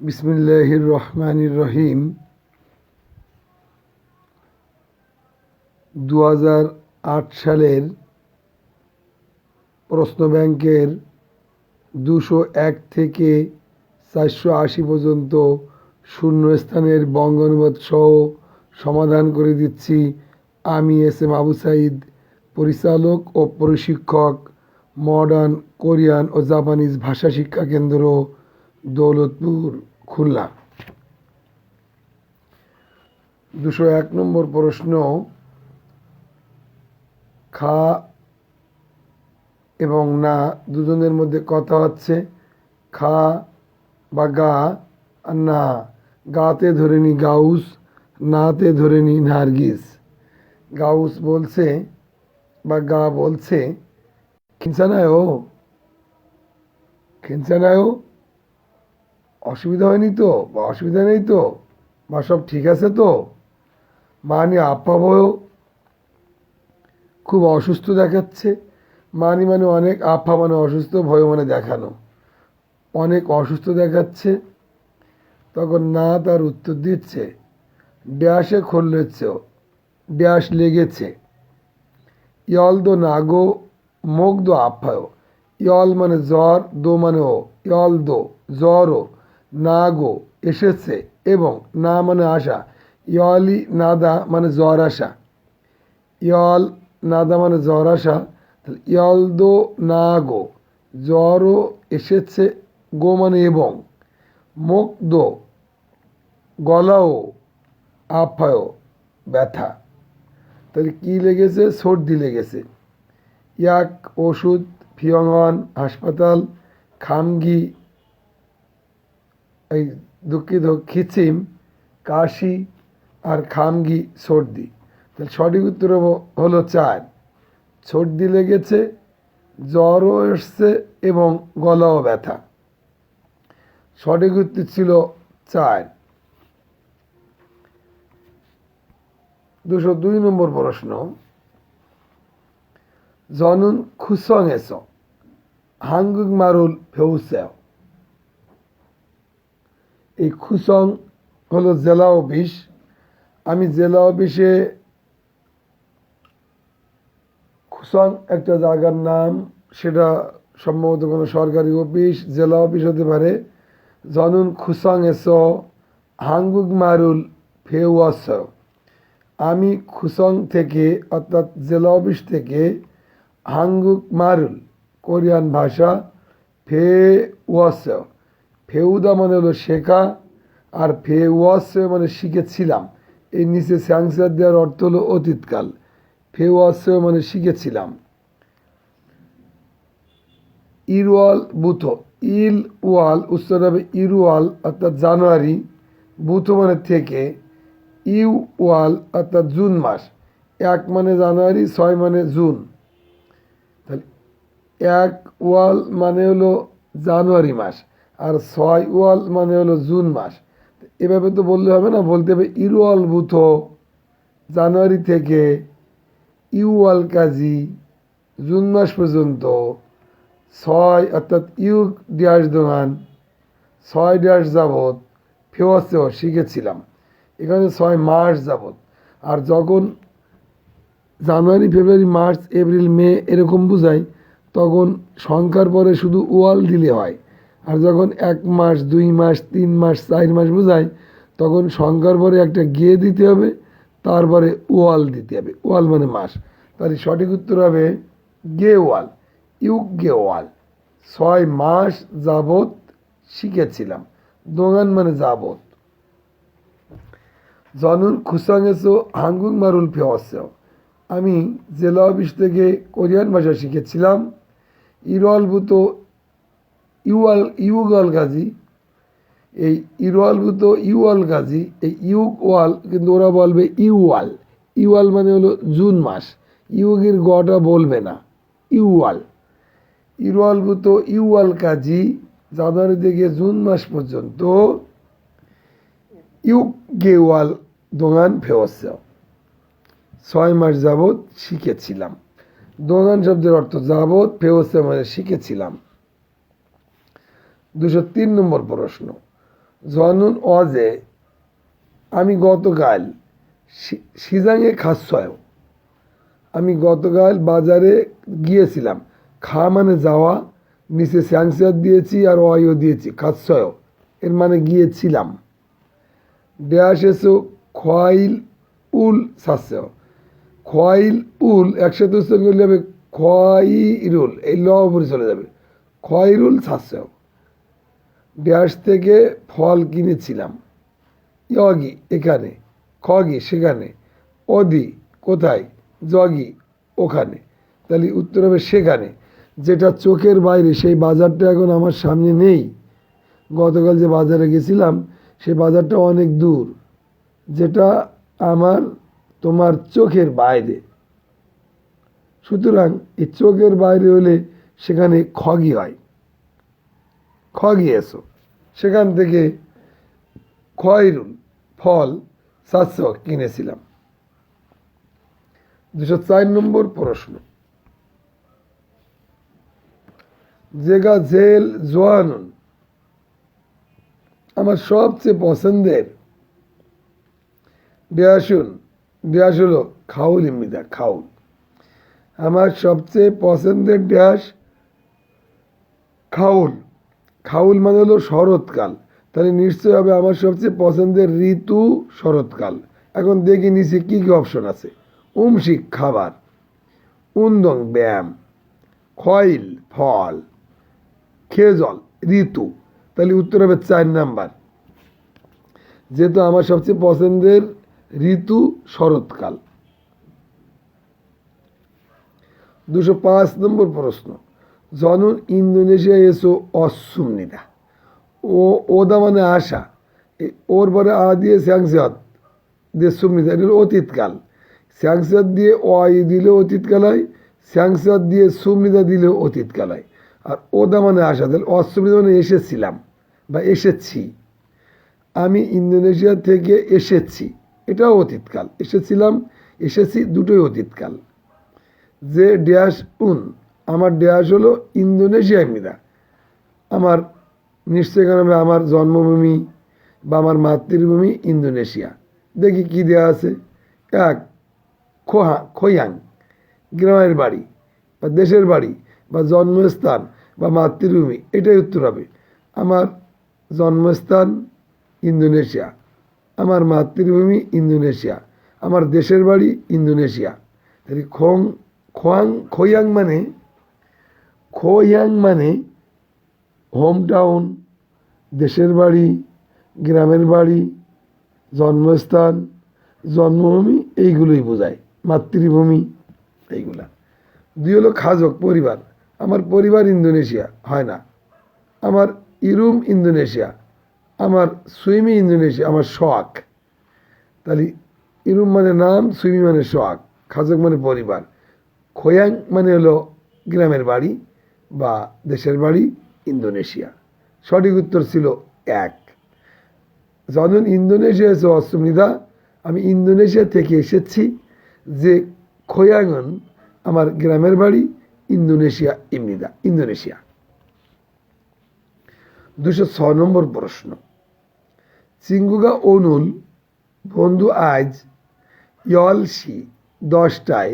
বিসমিল্লাহির রহমানির রহিম। 2008 সালের প্রশ্ন ব্যাংকের 201 থেকে 480 পর্যন্ত শূন্যস্থানের বঙ্গানুবাদ সহ সমাধান করে দিচ্ছি আমি এস.এম. আবু সাঈদ, পরিচালক ও প্রশিক্ষক, মডার্ন কোরিয়ান ও জাপানিজ ভাষা শিক্ষা কেন্দ্র, দৌলতপুর, খুলনা। 201 নম্বর প্রশ্ন, খা এবং না দুজনের মধ্যে কথা হচ্ছে। খা বা গা আর না, গাতে ধরে নি গাউস, নাতে ধরে নি নার্গিস। গাউস বলছে বা গা বলছে, খিনসানায়ও অসুবিধা হয়নি তো, বা অসুবিধা নেই তো, বা সব ঠিক আছে তো। মানে আপ্পাবও খুব অসুস্থ দেখাচ্ছে। মানে অনেক, আফা মানে অসুস্থ, ভয় মানে দেখানো। অনেক অসুস্থ দেখাচ্ছে। তখন না তার উত্তর দিচ্ছে, ড্যাশে খোললেছে, ড্যাশ লেগেছে। ইয়ল দো নাগো মুখ দো আফায়ও। ইয়ল মানে জ্বর, দো মানে ও, ইয়ল দো জ্বরও, নাগো এসেছে, এবং না মানে আসা। ইয়লি নাদা মানে জ্বর আসা। ইয়ল নাদা মানে জ্বর আসা। তাহলে ইয়ল দো না গো, জ্বরও এসেছে, গো মানে এবং, মুখ দো গলাও, আফায়ও ব্যথা। তাহলে কি লেগেছে? সর্দি লেগেছে। ইয়াক ওষুধ, ফিয়ংওয়ান হাসপাতাল, খামগি এই দুঃখিত খিচিম কাশি, আর খামগি সর্দি। তাহলে সঠিক উত্তর হলো 4। সর্দি লেগেছে, জ্বরও এসছে এবং গলাও ব্যথা। সঠিক উত্তর ছিল 4। 202 নম্বর প্রশ্ন, জনুন খুসং এস হাঙ্গুক মারুল ফেউসেও। এই খুসং হলো জেলা অফিস। আমি জেলা অফিসে, খুসং একটা জায়গার নাম, সেটা সম্ভবত কোনো সরকারি অফিস, জেলা অফিস হতে পারে। জনুন খুসং এস হাঙ্গুক মারুল ফেউয়াস। আমি খুসং থেকে, অর্থাৎ জেলা অফিস থেকে, হাঙ্গুক মারুল কোরিয়ান ভাষা, ফে ওয়াস, ফেউদা মানে হলো শেখা, আর ফে ওয়াস মানে শিখেছিলাম। এই নিচে স্যাংসার দেওয়ার অর্থ হলো অতীতকাল। ফে ওয়াস মানে শিখেছিলাম। ইরওয়াল বুথ, ইল ওয়াল উচ্চারণ হবে ইরওয়াল, অর্থাৎ জানুয়ারি। বুথ মানে থেকে। ইউ ওয়াল অর্থাৎ জুন মাস। 1 মানে জানুয়ারি, 6 মানে জুন। তাহলে 1 ওয়াল মানে হলো জানুয়ারি মাস, আর 6 ওয়াল মানে হলো জুন মাস। এভাবে তো বললে হবে না, বলতে হবে ইরওয়াল বুথ জানুয়ারি থেকে ইউওয়াল কাজী জুন মাস পর্যন্ত 6 অর্থাৎ ইউ ড্যাশ দোকান 6 ড্যাশ যাবৎ ফেওয়াসেও শিখেছিলাম। এখানে 6 মাস যাবৎ। আর যখন জানুয়ারি, ফেব্রুয়ারি, মার্চ, এপ্রিল, মে এরকম বোঝায়, তখন সংখ্যার পরে শুধু ওয়াল দিলে হয়। আর যখন 1 মাস, 2 মাস, 3 মাস, 4 মাস বোঝায়, তখন সংখ্যার পরে একটা গে দিতে হবে, তারপরে ওয়াল দিতে হবে। ওয়াল মানে মাস। তার সঠিক উত্তর হবে গে ওয়াল, ইউক গে ওয়াল। 6 মাস যাবৎ শিখেছিলাম। দোকান মানে যাবৎ। জনুন খুসাং এসো হাঙ্গুক মারুল ফেওয়াসেও। আমি জেলা অফিস থেকে কোরিয়ান ভাষা শিখেছিলাম। ইরওয়ালভূত ইউগল গাজী, এই ইরওয়ালভূত ইউয়াল গাজী, এই ইউক ওয়াল কিন্তু ওরা বলবে ইউওয়াল। ইউয়াল মানে হলো জুন মাস। ইউগের গটা বলবে না, ইউওয়াল। ইরওয়ালভূত ইউওয়াল কাজী জানুয়ারি থেকে জুন মাস পর্যন্ত ইউক গেওয়াল দোকান ফেওয়াসেও 6 মাস যাবৎ শিখেছিলাম। দোকান শব্দের অর্থ যাবৎ, ফেওসে মানে শিখেছিলাম। 203 নম্বর প্রশ্ন, জনুন অজে আমি গতকাল সিজাঙে খাচ্ছয় আমি গতকাল বাজারে গিয়েছিলাম। খা মানে যাওয়া, নিচে স্যাংসার দিয়েছি আর অয়ও দিয়েছি, খাচ্ছয় এর মানে গিয়েছিলাম। ড্যাশ এসো খোয়াইল উল সাচ্ছয়, খোয়াইল উল একসাথে উচ্চারণ করলে হবে খোয়াইরুল, এই ল উপরে চলে যাবে, খয়রুল সাচ্ছয়। ড্যাশ থেকে ফল কিনেছিলাম। ইয়গি এখানে, খগি সেখানে, অদি কোথায়, জগি ওখানে। তাহলে উত্তর হবে সেখানে। যেটা চোখের বাইরে সেই বাজারটা এখন আমার সামনে নেই। গতকাল যে বাজারে গেছিলাম সেই বাজারটা অনেক দূর, যেটা আমার তোমার চোখের বাইরে। সুতরাং এই চোখের বাইরে হলে সেখানে খগি হয়, খগি এসো। সেখান থেকে খয়রুল ফল সাচ্ছ কিনেছিলাম। 204 নম্বর প্রশ্ন। জেগা জেল জোয়ানুন আমার সবচেয়ে পছন্দের ড্যাশুন, ড্যাশ হলো খাউল ইমিদা, খাউল। আমার সবচেয়ে পছন্দের ড্যাশ খাউল। খাউল মানে হলো শরৎকাল, তাহলে নিশ্চয় হবে আমার সবচেয়ে পছন্দের ঋতু শরৎকাল। এখন দেখি নিচে কী কী অপশন আছে। উমশিক খাবার, উন্দং ব্যায়াম, খয়েল ফল, খেজল ঋতু। তাহলে উত্তর হবে 4 নাম্বার, যেহেতু আমার সবচেয়ে পছন্দের ঋতু শরৎকাল। 205 নম্বর প্রশ্ন। জনুন ইন্দোনেশিয়া এসো অসুমনিদা, ওদা মানে আশা, ওর পরে আ দিয়ে স্যাংসিয়ত দিয়ে সুমনিদা, এটা হলো অতীতকাল। স্যাংসিয়ত দিয়ে অয় দিলেও অতীতকাল হয়, স্যাংসিয়ত দিয়ে সুমনিদা দিলেও অতীতকাল হয়। আর ওদা মানে আশা, তাহলে অসুমনিদা মানে এসেছিলাম বা এসেছি। আমি ইন্দোনেশিয়া থেকে এসেছি, এটাও অতীতকাল। এসেছিলাম, এসেছি দুটোই অতীতকাল। যে ড্যাশ উন আমার ড্যাশ হলো ইন্দোনেশিয়া মিদা, আমার নিশ্চয় কারণে আমার জন্মভূমি বা আমার মাতৃভূমি ইন্দোনেশিয়া। দেখি কি দেওয়া আছে। 1 খোয়াং গ্রামের বাড়ি বা দেশের বাড়ি বা জন্মস্থান বা মাতৃভূমি, এটাই উত্তর হবে। আমার জন্মস্থান ইন্দোনেশিয়া, আমার মাতৃভূমি ইন্দোনেশিয়া, আমার দেশের বাড়ি ইন্দোনেশিয়া। তাহলে খোয়াং মানে হোম টাউন, দেশের বাড়ি, গ্রামের বাড়ি, জন্মস্থান, জন্মভূমি, এইগুলোই বোঝায়, মাতৃভূমি এইগুলা। 2 হলো খাজক পরিবার, আমার পরিবার ইন্দোনেশিয়া হয় না। আমার ইরুম ইন্দোনেশিয়া, আমার সুইমি ইন্দোনেশিয়া, আমার শখ। তাহলে ইরুম মানে নাম, সুইমি মানে শখ, খাজক মানে পরিবার, খোয়াং মানে হলো গ্রামের বাড়ি বা দেশের বাড়ি ইন্দোনেশিয়া। সঠিক উত্তর ছিল 1। যখন ইন্দোনেশিয়া এসে অসুবিধা, আমি ইন্দোনেশিয়া থেকে এসেছি। যে খোয়াঙ্গন আমার গ্রামের বাড়ি ইন্দোনেশিয়া ইমনিদা, ইন্দোনেশিয়া। 206 নম্বর প্রশ্ন। চিঙ্গুগা অনুল বন্ধু আজ ইয়লসি 10টায়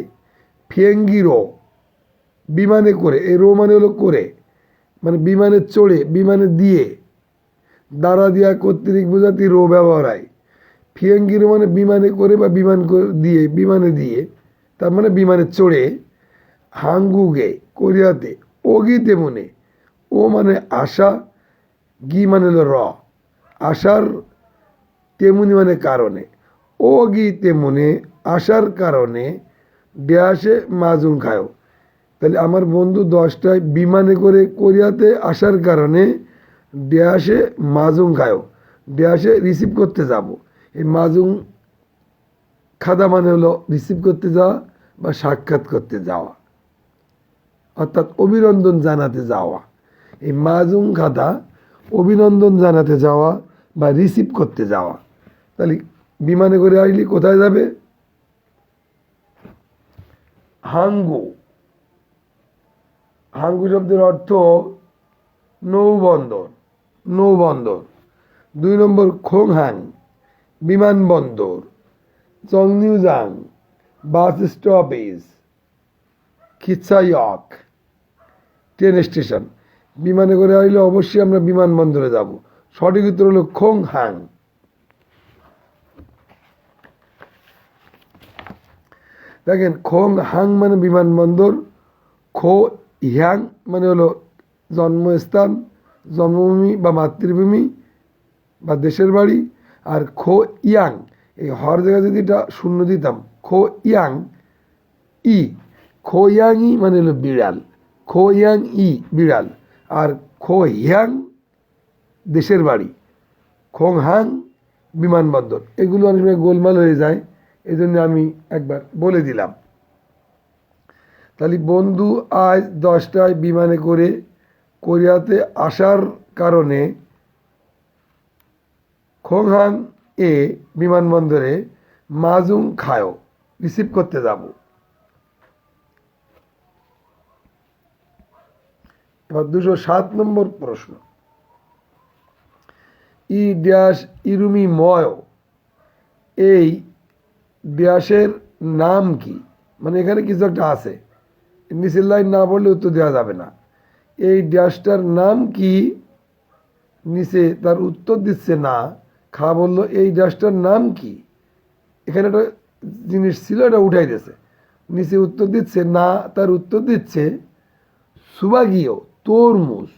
ফিয়েঙ্গিরো বিমানে করে, এই রো মানে হলো করে, মানে বিমানে চড়ে, বিমানে দিয়ে, দ্বারা দিয়া কর্তৃক বোঝাতে রো ব্যবহার হয়। ফিয়েঙ্গিরো মানে বিমানে করে বা বিমান দিয়ে, বিমানে দিয়ে, তার মানে বিমানে চড়ে। হাঙ্গুগে কোরিয়াতে, ওগি তেমনে, ও মানে আশা, গি মানে হলো র, আশার, তেমনি মানে কারণে, ও গি তেমনে আসার কারণে ড্যাশে মাজুং খায়। তাহলে আমার বন্ধু 10টায় বিমানে করে কোরিয়াতে আসার কারণে ড্যাশে মাজুং খায়, ড্যাশে রিসিভ করতে যাব। এই মাজুং খাদা মানে হলো রিসিভ করতে যাওয়া বা সাক্ষাৎ করতে যাওয়া, অর্থাৎ অভিনন্দন জানাতে যাওয়া। এই মাজুং খাদা অভিনন্দন জানাতে যাওয়া বা রিসিভ করতে যাওয়া। তাহলে বিমানে করে আসলে কোথায় যাবে? হাঙ্গু। হাঙ্গু শব্দের অর্থ নৌবন্দর, নৌবন্দর। 2 নম্বর খোংহাং বিমানবন্দর, চংনিউজাং বাস স্টপেজ, খিচাইয়ক ট্রেন স্টেশন। বিমানে করে আইলে অবশ্যই আমরা বিমানবন্দরে যাব। সঠিক উত্তর হলো খোংহাং। দেখেন, খোংহাং মানে বিমানবন্দর, খো হিয়াং মানে হলো জন্মস্থান, জন্মভূমি বা মাতৃভূমি বা দেশের বাড়ি, আর খো ইয়াং এই হর জায়গায় যদি এটা শূন্য দিতাম, খো ইয়াং ই, খো ইয়াং ই মানে হলো বিড়াল, খো ইয়াং ই বিড়াল, আর খো হিয়াং দেশের বাড়ি, খোংহাং বিমানবন্দর। এগুলো অনেক সময় গোলমাল হয়ে যায়, এই জন্য আমি একবার বলে দিলাম। তাহলে বন্ধু আজ 10টায় বিমানে করে কোরিয়াতে আসার কারণে খোংহাং এ বিমানবন্দরে মাজুং খায়ো রিসিভ করতে যাব। এবার 207 নম্বর প্রশ্ন, ই ড্যাশ ইরুমি ময়, এই ড্যাশের নাম কি? মানে এখানে কিছু একটা আছে, নিচের লাইন না বললে উত্তর দেওয়া যাবে না। এই ড্যাশটার নাম কি? নিচে তার উত্তর দিচ্ছে না, খা বললো এই ড্যাশটার নাম কি? এখানে একটা জিনিস ছিল, এটা উঠাই দিয়েছে, নিচে উত্তর দিচ্ছে না, তার উত্তর দিচ্ছে সুবাগীয় তরমুজ।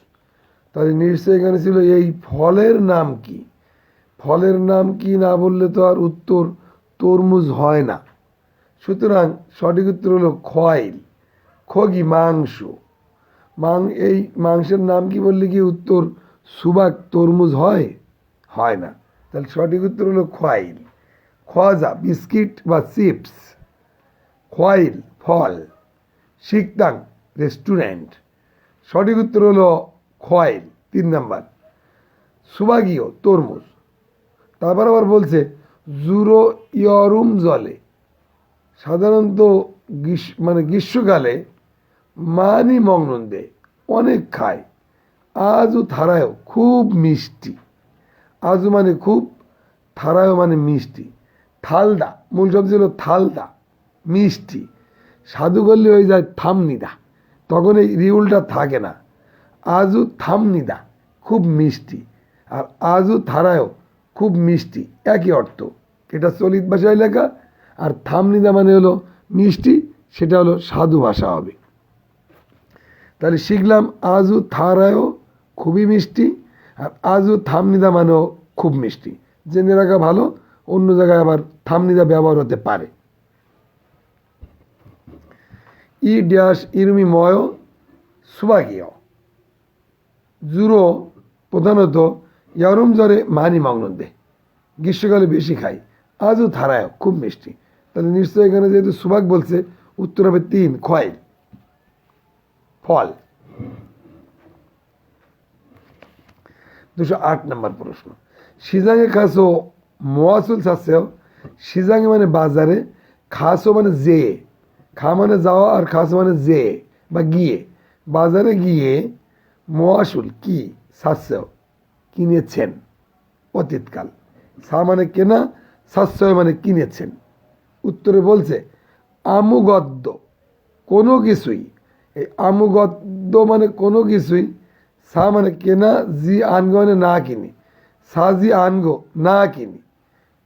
তাহলে নিশ্চয় এখানে ছিল এই ফলের নাম কি? ফলের নাম কি না বললে তো আর উত্তর তরমুজ হয় না। সুতরাং সঠিক উত্তর হলো খয়েল, খগি মাংস। এই মাংসের নাম কি বললে কি উত্তর সুবাক তরমুজ হয়? হয় না। তাহলে সঠিক উত্তর হলো খয়েল। খোয়াজা বিস্কিট বা চিপস, খয়েল ফল, শিকদাং রেস্টুরেন্ট। সঠিক উত্তর হলো খয়েল 3 নাম্বার। সুবাগীয় তরমুজ। তারপর আবার বলছে জুরো ইয়রুম জলে, সাধারণত গ্রীষ্মকালে মানি মগ্নন্দে অনেক খায়, আজও থারায়ও খুব মিষ্টি। আজও মানে খুব, থারায়ও মানে মিষ্টি। থালদা মূল শব্দ ছিল থালদা মিষ্টি, সাধু করলে হয়ে যায় থামনিদা, তখন এই রিউলটা থাকে না। আজও থামনিদা খুব মিষ্টি, আর আজও থারায়ও খুব মিষ্টি, একই অর্থ। এটা চলিত ভাষায় লেখা, আর থামনিদা মানে হলো মিষ্টি, সেটা হলো সাধু ভাষা হবে। তাহলে শিখলাম আজও থারায়ও খুবই মিষ্টি, আর আজও থামনিদা মানেও খুব মিষ্টি। জেনে রাখা ভালো, অন্য জায়গায় আবার থামনিদা ব্যবহার হতে পারে। ই ড্যাশ ইরুমি ময় সুবাগীয়, জুরো প্রধানত ইয়ারুম জ্বরে মানি মগ্নন্দে, গ্রীষ্মকালে বেশি খাই, আজও থারায় খুব মিষ্টি। তাহলে নিশ্চয়ই এখানে যেহেতু সুবাগ বলছে, উত্তর হবে 3 খয়েল ফল। 208 নম্বর প্রশ্ন, সিজাঙে খাসো মোয়াসুল সাসেও, সিজাঙে মানে বাজারে, খাসো মানে যে, খা মানে যাওয়া, আর খাসো মানে যে বা গিয়ে, বাজারে গিয়ে মোয়াসুল কি সাসেও কিনেছেন, অতীতকাল। সা মানে কেনা, সাশ্রয় মানে কিনেছেন। উত্তরে বলছে আমুগদ্য কোনো কিছুই, এই আমুগদ্য মানে কোনো কিছুই, সা মানে কেনা, জি আনগো মানে না কিনে, সা জি আনগো না কিনি,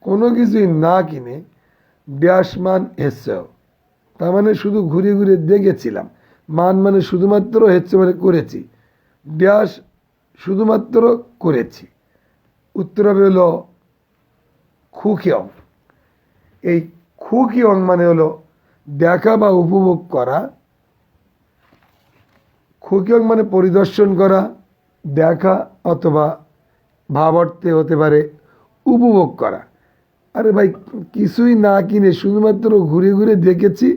কোনো কিছুই না কিনে, ড্যাশমান হেসেও তার মানে শুধু ঘুরে ঘুরে দেখেছিলাম, মান মানে শুধুমাত্র, হেচ্ছে মানে করেছি, ড্যাশ শুধুমাত্র করেছি। উত্তর হবে হলো খুকিয়ং। এই খুকিয়ং মানে হলো দেখা বা উপভোগ করা। খুকিয়ং মানে পরিদর্শন করা, দেখা, অথবা ভাব অর্থে হতে পারে উপভোগ করা। আরে ভাই, কিছুই না কিনে শুধুমাত্র ঘুরে ঘুরে দেখেছি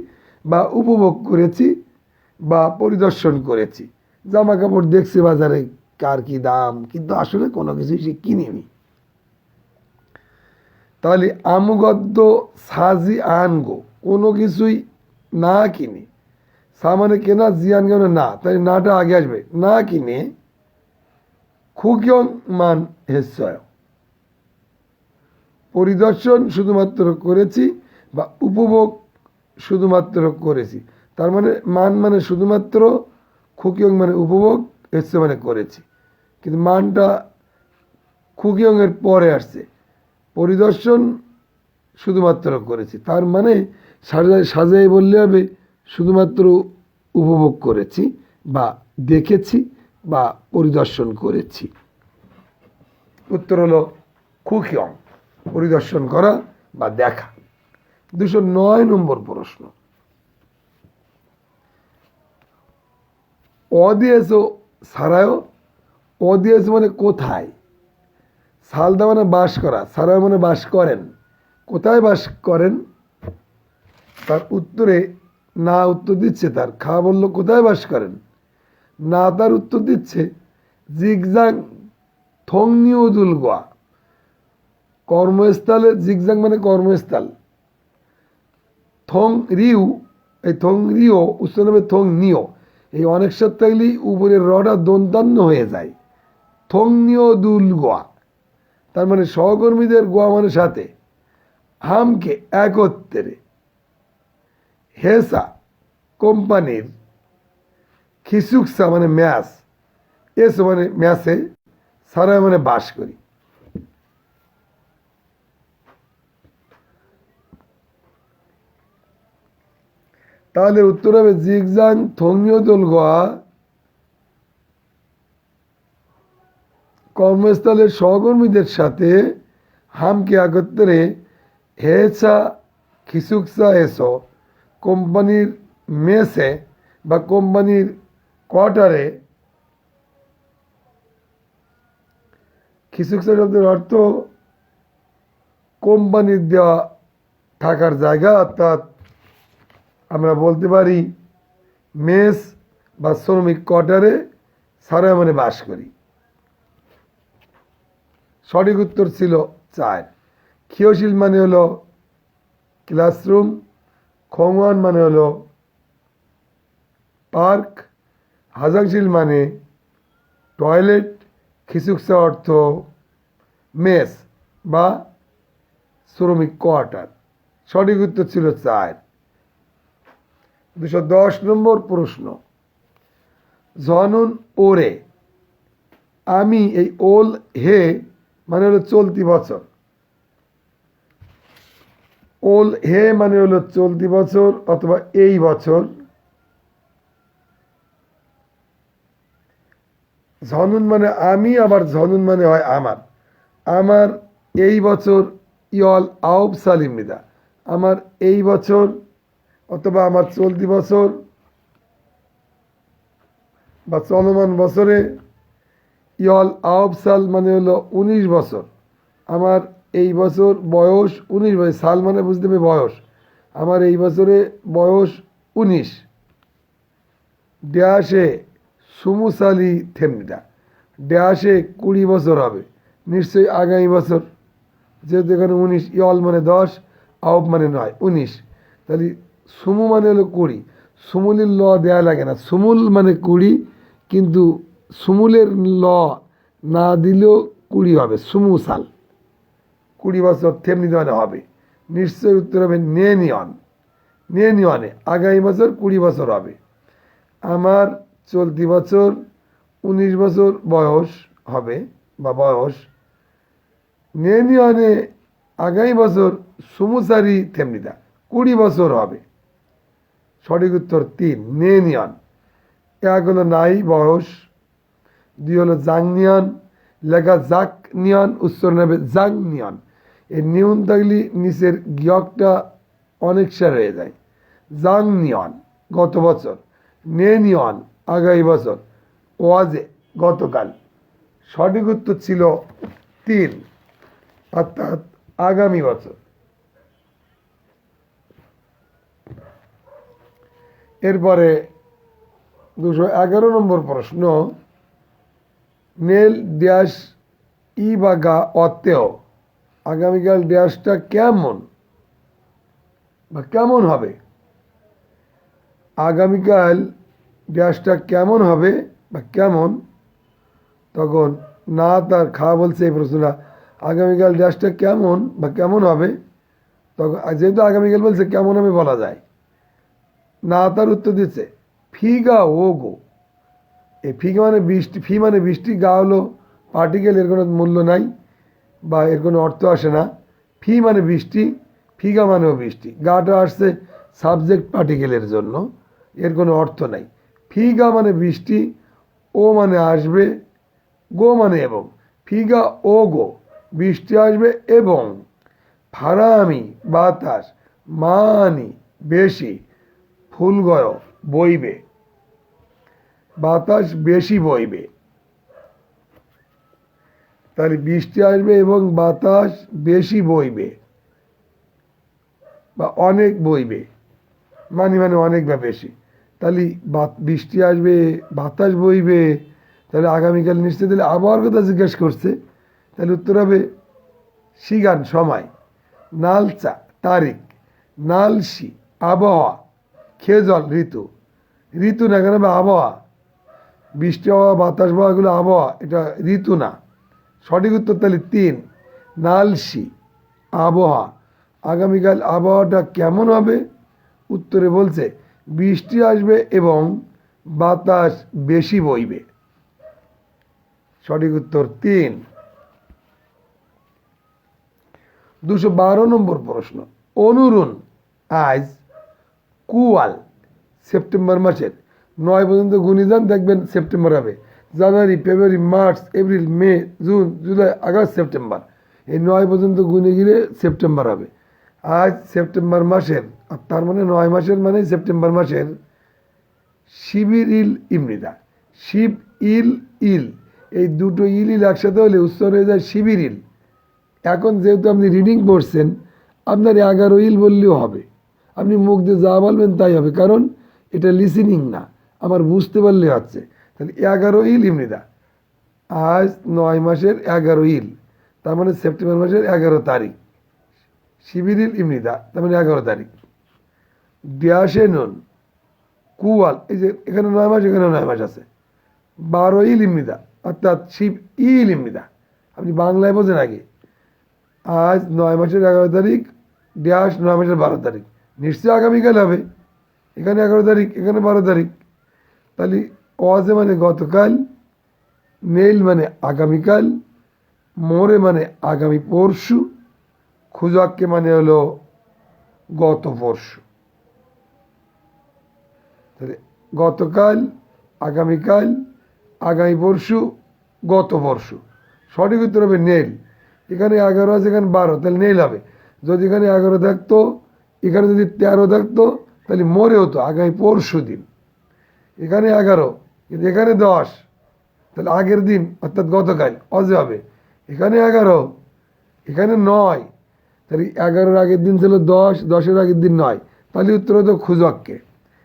বা উপভোগ করেছি বা পরিদর্শন করেছি। জামা কাপড় দেখছি বাজারে কার কি দাম, কিন্তু আসলে কোনো কিছুই সে কিনিনি। তাহলে আমুগদ্য সাজি আনগো কোনো কিছুই না কিনে, সা মানে কেনা, জি আনগো মানে না, তাই নাটা আগে আসবে, না কিনে খুকিয়ং মান হেসয় পরিদর্শন শুধুমাত্র করেছি বা উপভোগ শুধুমাত্র করেছি। তার মানে মান মানে শুধুমাত্র, খুকিয়ং মানে উপভোগ, এসছে মানে করেছি, কিন্তু মানটা খুকিয়ংয়ের পরে আসছে। পরিদর্শন শুধুমাত্র করেছি, তার মানে সাজাই বললে হবে শুধুমাত্র উপভোগ করেছি বা দেখেছি বা পরিদর্শন করেছি। উত্তর হলো খুকিয়ং, পরিদর্শন করা বা দেখা। 209 নম্বর প্রশ্ন, অদিয়েছ সারায়, অদিয়েছ মানে কোথায়, সালদা মানে বাস করা, সারায় মানে বাস করেন, কোথায় বাস করেন। তার উত্তরে না উত্তর দিচ্ছে, তার খা বলল কোথায় বাস করেন, না তার উত্তর দিচ্ছে জিগজাং থংনিউদুল গোয়া, কর্মস্থলে, জিগজাং মানে কর্মস্থল, থং রিউ, এই থং রিও উচ্চারণ হবে থং নিও, এই অনেক সাত থাকলেই উপরের রটা দন্তান্ন হয়ে যায়, থং নিও দুল গোয়া, তার মানে সহকর্মীদের, গোয়া মানে সাথে, হামকে একত্রে, হেসা কোম্পানির, খিসুকসা মানে ম্যাচ, এস মানে ম্যাচে, সারায় মানে বাস করি। তাহলে উত্তর হবে জিগজাং থংনিওদুল গোয়া, কর্মস্থলের সহকর্মীদের সাথে, হামকে একত্রে, হেসা খিসুকসা এসো, কোম্পানির মেসে বা কোম্পানির কোয়ার্টারে। খিসুকসা শব্দের অর্থ কোম্পানির দেওয়া থাকার জায়গা, অর্থাৎ আমরা বলতে পারি মেস বা শ্রমিক কোয়ার্টারে সারা মানে বাস করি। সঠিক উত্তর ছিল 4। খিওশিল মানে হলো ক্লাসরুম, খংওয়ান মানে হলো পার্ক, হাজাংশিল মানে টয়লেট, খিসুকসা অর্থ মেস বা শ্রমিক কোয়ার্টার। সঠিক উত্তর ছিল 4। 210 নম্বর প্রশ্ন, জনুন ওরে, আমি, এই ওল হে মানে হলো চলতি বছর, ওল হে মানে হলো চলতি বছর অথবা এই বছর। ঝনুন মানে আমি, আবার ঝনুন মানে হয় আমার, আমার এই বছর, ইয়ল আউব সালিমিদা, আমার এই বছর অথবা আমার চলতি বছর বা চলমান বছরে, ইয়ল আউব সাল মানে হলো 19 বছর, আমার এই বছর বয়স 19 বছর, সাল মানে বুঝতে হবে বয়স, আমার এই বছরে বয়স 19। ড্যাশে সুমুসালি থেমনিটা, ড্যাশে 20 বছর হবে, নিশ্চয়ই আগামী বছর, যেহেতু এখানে 19, ইয়ল মানে 10, আউব মানে 9, 19, তাহলে সুমু মানে হলো 20, সুমুলের ল দেয়া লাগে না, সুমুল মানে 20, কিন্তু সুমুলের ল না দিলেও 20 হবে, সুমু সাল 20 বছর থেমনি মানে হবে, নিশ্চয়ই উত্তর হবে নেনিয়ন, নেনিয়নে আগামী বছর 20 বছর হবে, আমার চলতি বছর 19 বছর বয়স হবে বা বয়স, নেনিয়নে আগামী বছর সুমুসারি থেমনিদা 20 বছর হবে। সঠিক উত্তর 3 নেনিয়ন। 1 হলো নাই বয়স, 2 হলো জাংনিয়ন, লেখা জাক নিয়ন, উচ্চারণ হবে জাং নিয়ন, এই নিয়ন থাকলে নিচের গিয়কটা অনেক সার হয়ে যায়, জাং নিয়ন গত বছর, নেনিয়ন আগামী বছর, ওয়াজে গতকাল। সঠিক উত্তর ছিল 3, অর্থাৎ আগামী বছর। এরপরে 211 নম্বর প্রশ্ন, নেল ড্যাশ ই বা গা অতেও, আগামীকাল ড্যাশটা কেমন বা কেমন হবে, আগামীকাল ড্যাশটা কেমন হবে বা কেমন, তখন না তার খা বলছে এই প্রশ্নটা আগামীকাল ড্যাশটা কেমন বা কেমন হবে, তখন যেহেতু আগামীকাল বলছে কেমন হবে বলা যায় না, তার উত্তর দিচ্ছে ফিগা ও গো। এই ফিগা মানে বৃষ্টি, ফি মানে বৃষ্টি, গা হলো পার্টিকেল, এর কোনো মূল্য নাই বা এর কোনো অর্থ আসে না। ফি মানে বৃষ্টি, ফিগা মানেও বৃষ্টি, গাটা আসছে সাবজেক্ট পার্টিকেলের জন্য, এর কোনো অর্থ নাই। ফিগা মানে বৃষ্টি, ও মানে আসবে, গো মানে এবং। ফিগা ও গো, বৃষ্টি আসবে এবং ফারামি বাতাস, মানি বেশি, ফুলগয় বইবে, বাতাস বেশি বইবে। তাহলে বৃষ্টি আসবে এবং বাতাস বেশি বইবে বা অনেক বইবে, মানে অনেক বা বেশি। তাহলে বৃষ্টি আসবে, বাতাস বইবে, তাহলে আগামীকাল নিশ্চয়ই, তাহলে আবহাওয়ার কথা জিজ্ঞেস করছে, তাহলে উত্তর হবে সিগান সময়, নালচা তারিখ, নালসি আবহাওয়া, খেজল ঋতু, ঋতু না কেন আবহাওয়া, বৃষ্টি হওয়া বাতাস হওয়া এগুলো আবহাওয়া, এটা ঋতু না। সঠিক উত্তর তাহলে 3, নালসি আবহাওয়া। আগামীকাল আবহাওয়াটা কেমন হবে, উত্তরে বলছে বৃষ্টি আসবে এবং বাতাস বেশি বইবে। সঠিক উত্তর 3। 212 নম্বর প্রশ্ন, অনুরুণ আজ কুয়াল সেপ্টেম্বর মাসের 9 পর্যন্ত গুণে যান, দেখবেন সেপ্টেম্বর হবে। জানুয়ারি, ফেব্রুয়ারি, মার্চ, এপ্রিল, মে, জুন, জুলাই, আগস্ট, সেপ্টেম্বর, এই 9 পর্যন্ত গুণে গেলে সেপ্টেম্বর হবে। আজ সেপ্টেম্বর মাসের, আর তার মানে 9 মাসের মানে সেপ্টেম্বর মাসের শিবির ইল ইমৃদা, শিব ইল ইল, এই দুটো ইল ইল একসাথে হলে উচ্চারণ হয়ে যায় শিবির ইল। এখন যেহেতু আপনি রিডিং পড়ছেন, আপনার 11 ইল বললেও হবে, আপনি মুখ দিয়ে যা বলবেন তাই হবে, কারণ এটা লিসেনিং না, আমার বুঝতে পারলে হচ্ছে। তাহলে 11 ইল ইমৃদা, আজ 9 মাসের 11 ইল, তার মানে সেপ্টেম্বর মাসের 11 তারিখ, শিবির ইল ইমৃদা তার মানে 11 তারিখ। ড্যাশে নুন কুয়াল, এই যে এখানে 9 মাস, এখানে 9 মাস আছে, 12 ইল ইমৃদা, অর্থাৎ শিব ইল ইমৃদা। আপনি বাংলায় বোঝেন আগে, আজ 9 মাসের 11 তারিখ, ড্যাশ 9 মাসের 12 তারিখ, নিশ্চয়ই আগামীকাল হবে। এখানে 11 তারিখ, এখানে 12 তারিখ, তাহলে অজে মানে গতকাল, নেইল মানে আগামীকাল, মোরে মানে আগামী পরশু, খুজাক্কে মানে হলো গত পরশু। তাহলে গতকাল, আগামীকাল, আগামী পরশু, গত পরশু। সঠিক উত্তর হবে নেইল। এখানে 11 আছে, এখানে 12, তাহলে নেইল হবে। যদি এখানে 11 থাকতো, এখানে যদি 13 থাকতো, তাহলে মোরে হতো আগামী পরশু দিন। এখানে 11 কিন্তু এখানে 10, তাহলে আগের দিন অর্থাৎ গতকাল অজে হবে। এখানে 11, এখানে 9, তাহলে 11-র আগের দিন ছিল 10, 10-এর আগের দিন 9, তাহলে উত্তর হতো খুজককে।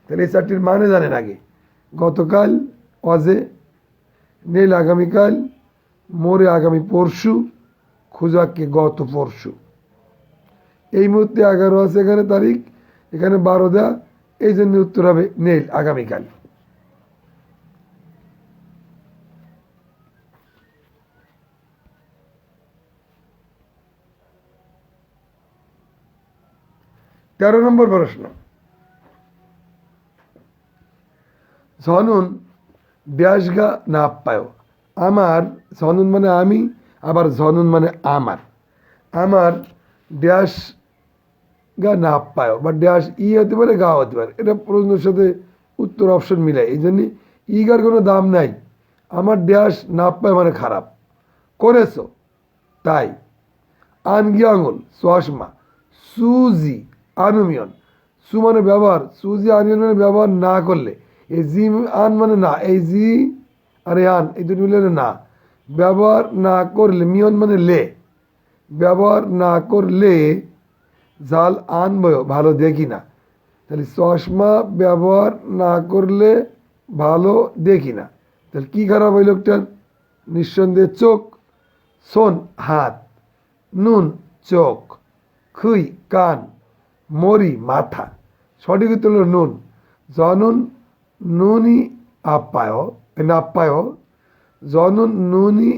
তাহলে এই চারটির মানে জানেন আগে, গতকাল অজে, নেইল আগামীকাল, মোরে আগামী পরশু, খুজাককে গত পরশু। এই মুহূর্তে 11 আছে এখানে তারিখ, এখানে 12 দেয়া, এই জন্য উত্তর হবে নেইল আগামীকাল। তেরো নম্বর প্রশ্ন, জনুন ব্যাসগা না পায়, আমার, জনুন মানে আমি, আবার জনুন মানে আমার, আমার ড্যাশ গা না পায় বা ড্যাশ ই হতে পারে, গা হতে পারে, এটা প্রশ্নের সাথে উত্তর অপশন মিলায়, এই জন্যে ইগার কোনো দাম নাই। আমার ড্যাশ না পায় মানে খারাপ করেছো, তাই আনগি আঙুল চশমা, সুজি আনুমিয়ন, সু মানে ব্যবহার, সুজি আনুমিয়ন মানে ব্যবহার না করলে, এই জি আন মানে না, এই জি আর আন এই দুটো মিলে না, ব্যবহার না করলে, মিয়ন মানে লে, ব্যবহার না করলে জাল আন বয় ভালো দেখি না। তাহলে চশমা ব্যবহার না করলে ভালো দেখি না, তাহলে কি খারাপ ওই লোকটার, নিঃসন্দেহে চোখ, শোন হাত, নুন চোখ, খুই কান, মরি মাথা। সঠিক উত্তর হলো নুন। জনুন নুনি আপ্যায় নাপ্যায়, জনুন নুনি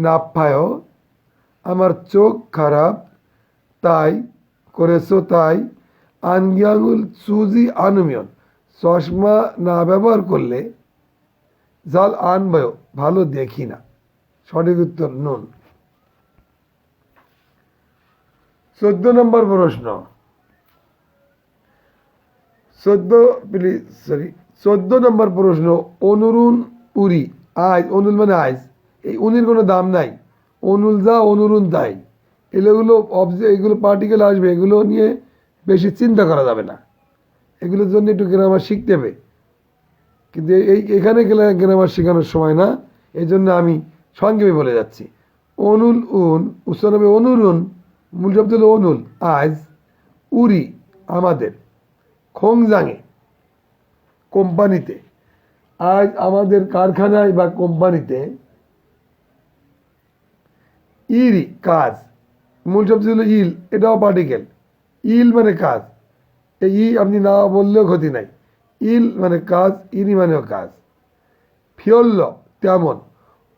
নাপ্যায়, আমার চোখ খারাপ তাই করেছো তাই আনগিয়াঙ্গুল চুজি আনুমিয়ন চশমা না ব্যবহার করলে জাল আনবয় ভালো দেখি না। সঠিক উত্তর নুন। 14 নম্বর প্রশ্ন 14 নম্বর প্রশ্ন অনুরুণ উরি আজ অনুল মানে আজ এই উনির কোনো দাম নাই, অনুল যা অনুরুণ তাই। এগুলো এগুলো পার্টিকেল আসবে, এগুলো নিয়ে বেশি চিন্তা করা যাবে না, এগুলোর জন্য একটু গ্রামার শিখতে হবে, কিন্তু এখানে গ্রামার শেখানোর সময় না, এই জন্য আমি সংক্ষেপে বলে যাচ্ছি। অনুল উন উচ্চারণ হবে অনুরুণ, মূল শব্দ হলো অনুল আজ, উরি আমাদের, খোংজাঙে কোম্পানিতে, আজ আমাদের কারখানায় বা কোম্পানিতে, ইরি কাজ, মূল শব্দ ছিল ইল, এটাও পার্টিকেল, ইল মানে কাজ, এই আপনি না বললেও ক্ষতি নাই, ইল মানে কাজ, ইরি মানেও কাজ। ফিয়ল্ল তেমন,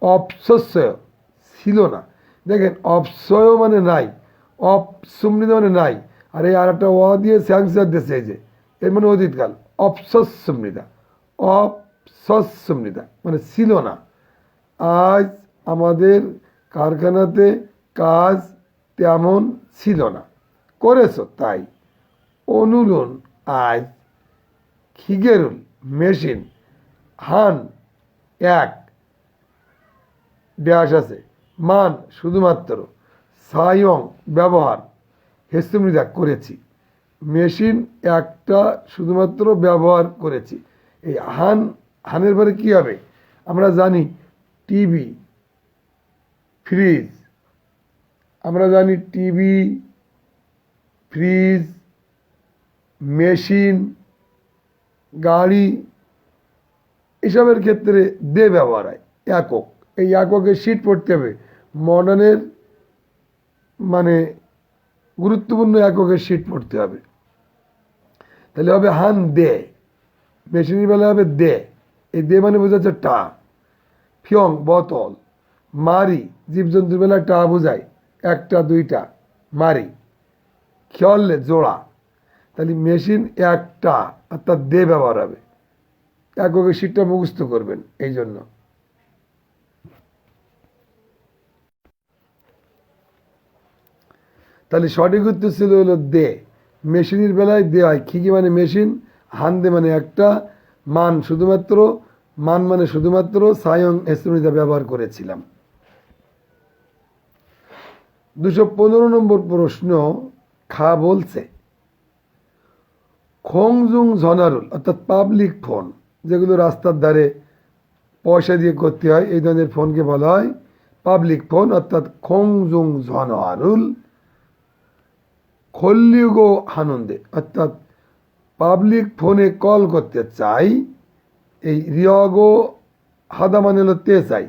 অপসস্যয় ছিল না, দেখেন অপসয় মানে নাই, অপসুমৃত মানে নাই, আর এই আর একটা দিয়ে স্যাংসার দিয়েছে, এই যে এর মানে অতীতকাল, অপসস্মৃতা, অপসস্মৃতা মানে ছিল না। আজ আমাদের কারখানাতে কাজ তেমন ছিল না, করেছো তাই। অনুলুন আজ, খিগেরুল মেশিন, হান এক ড্যাশ আছে, মান শুধুমাত্র, সায়ং ব্যবহার, হেস্তমৃদা করেছি, মেশিন একটা শুধুমাত্র ব্যবহার করেছি। এই হানের পরে কী হবে আমরা জানি, টিভি ফ্রিজ, আমরা জানি টিভি ফ্রিজ মেশিন গাড়ি এসবের ক্ষেত্রে দে ব্যবহার হয়, একক, এই এককে শীট পড়তে হবে, মডার্নের মানে গুরুত্বপূর্ণ এককের শীট পড়তে হবে, তাহলে হবে হান দে, মেশিনের বেলা হবে দে, এই দে মানে বোঝাচ্ছে টা। ফিয়ং বোতল, মারি জীবজন্তুর বেলায় টা বোঝায়, একটা দুইটা মারি, খেয়ালে জোড়া, তাহলে মেশিন একটা অর্থাৎ দে ব্যবহার হবে, এককের শীটটা মুখস্থ করবেন এই জন্য। তাহলে সঠিক উত্তর ছিল হলো দে, মেশিনের বেলায় দে হয়, খিকি মানে মেশিন, হান্দে মানে একটা, মান শুধুমাত্র, মান মানে শুধুমাত্র, সায়ং এস্ট্রোনিতা ব্যবহার করেছিলাম। 215 নম্বর প্রশ্ন খা বলছে খোংজুং ঝনারুল অর্থাৎ পাবলিক ফোন, যেগুলো রাস্তার ধারে পয়সা দিয়ে করতে হয়, এই ধরনের ফোনকে বলা হয় পাবলিক ফোন, অর্থাৎ খোংজুং ঝনারুল খল্লিগো হানন্দে, অর্থাৎ পাবলিক ফোনে কল করতে চাই, এই রিয়গো হাদা মানে হলো তে চাই,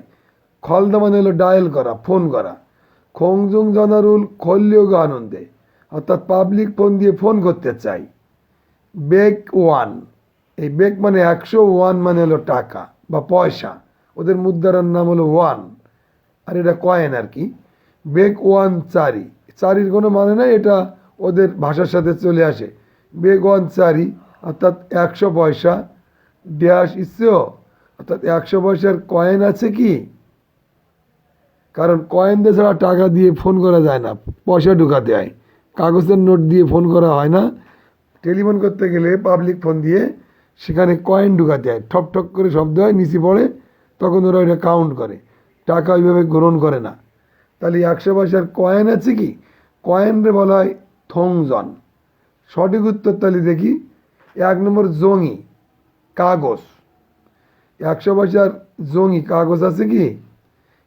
খলদা মানে হলো ডায়াল করা ফোন করা, খোংজুং জনারুল খল্লিগো আনন্দে অর্থাৎ পাবলিক ফোন দিয়ে ফোন করতে চাই। বেক ওয়ান, এই বেক মানে 100, ওয়ান মানে হলো টাকা বা পয়সা, ওদের মুদ্রার নাম হলো ওয়ান, আর এটা কয়েন আর কি। বেক ওয়ান চারি, চারির কোনো মানে নাই, এটা ওদের ভাষার সাথে চলে আসে, বেক ওয়ান চারি অর্থাৎ 100 পয়সা, ড্যাশ ইসো অর্থাৎ 100 পয়সার কয়েন আছে কি, কারণ কয়েন দিয়ে ছাড়া টাকা দিয়ে ফোন করা যায় না, পয়সা ঢুকাতে হয়, কাগজের নোট দিয়ে ফোন করা হয় না, টেলিফোন করতে গেলে পাবলিক ফোন দিয়ে সেখানে কয়েন ঢুকাতে হয়, ঠক ঠক করে শব্দ হয়, নিচে পড়ে, তখন ওরা এটা কাউন্ট করে, টাকা ওইভাবে গ্রহণ করে না। তাহলে 100 পয়সার কয়েন আছে কি, কয়েনরে বলা হয় থংজন। সঠিক উত্তর তাহলে দেখি 1 নম্বর জঙ্গি কাগজ, 100 পয়সার জঙ্গি কাগজ আছে কি,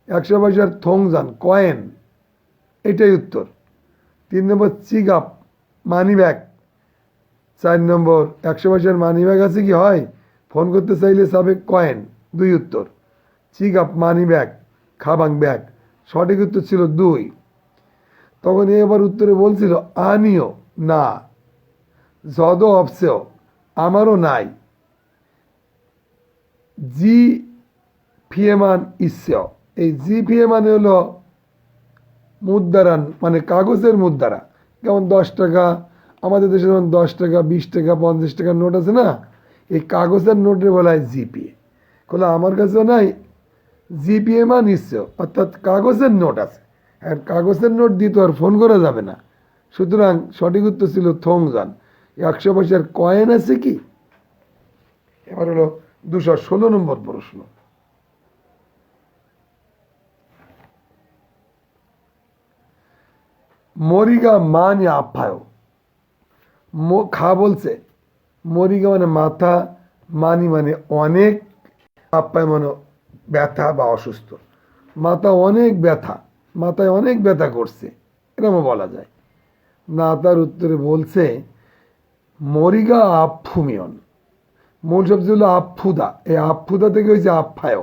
100 পয়সার থংজান কয়েন, এটাই উত্তর। 3 নম্বর চিগাপ মানি ব্যাগ, 4 নম্বর 100 পয়সার মানি ব্যাগ আছে কি হয়, ফোন করতে চাইলে সাবে কয়েন, 2 উত্তর। চিগাপ মানি ব্যাগ খাবাং ব্যাগ, সঠিক উত্তর ছিল 2। তখন এবার উত্তরে বলছিল আনিও না, যদ অপসেও আমারও নাই, জি ফিয়েমান ইসেও, এই জি ফিয়ে মানে হলো মুদ্রান মানে কাগজের মুদ্রা, যেমন 10 টাকা, আমাদের দেশে যেমন 10 টাকা, 20 টাকা, 50 টাকার নোট আছে না, এই কাগজের নোটের বলা হয় জিপিএ। বলে আমার কাছেও নাই জিপিএ মা নিশ্চয়, অর্থাৎ কাগজের নোট আছে, আর কাগজের নোট দিয়ে তো আর ফোন করা যাবে না। সুতরাং সঠিক উত্তর ছিল থংজান। 100 পয়সার কয়েন আছে কি? এবার হলো 216 নম্বর প্রশ্ন। মরিগা মানে আপ্যায়, খা বলছে, মরিগা মানে মাথা, মানি মানে অনেক, আপ্যায় মানে ব্যথা বা অসুস্থ। মাথা অনেক ব্যথা, মাথায় অনেক ব্যথা করছে, এরকম বলা যায় না। তার উত্তরে বলছে মরিগা আফুমিয়ন। মূল শব্দ হলো আফুদা, এই আফুদা থেকে হয়েছে আপ্যায়।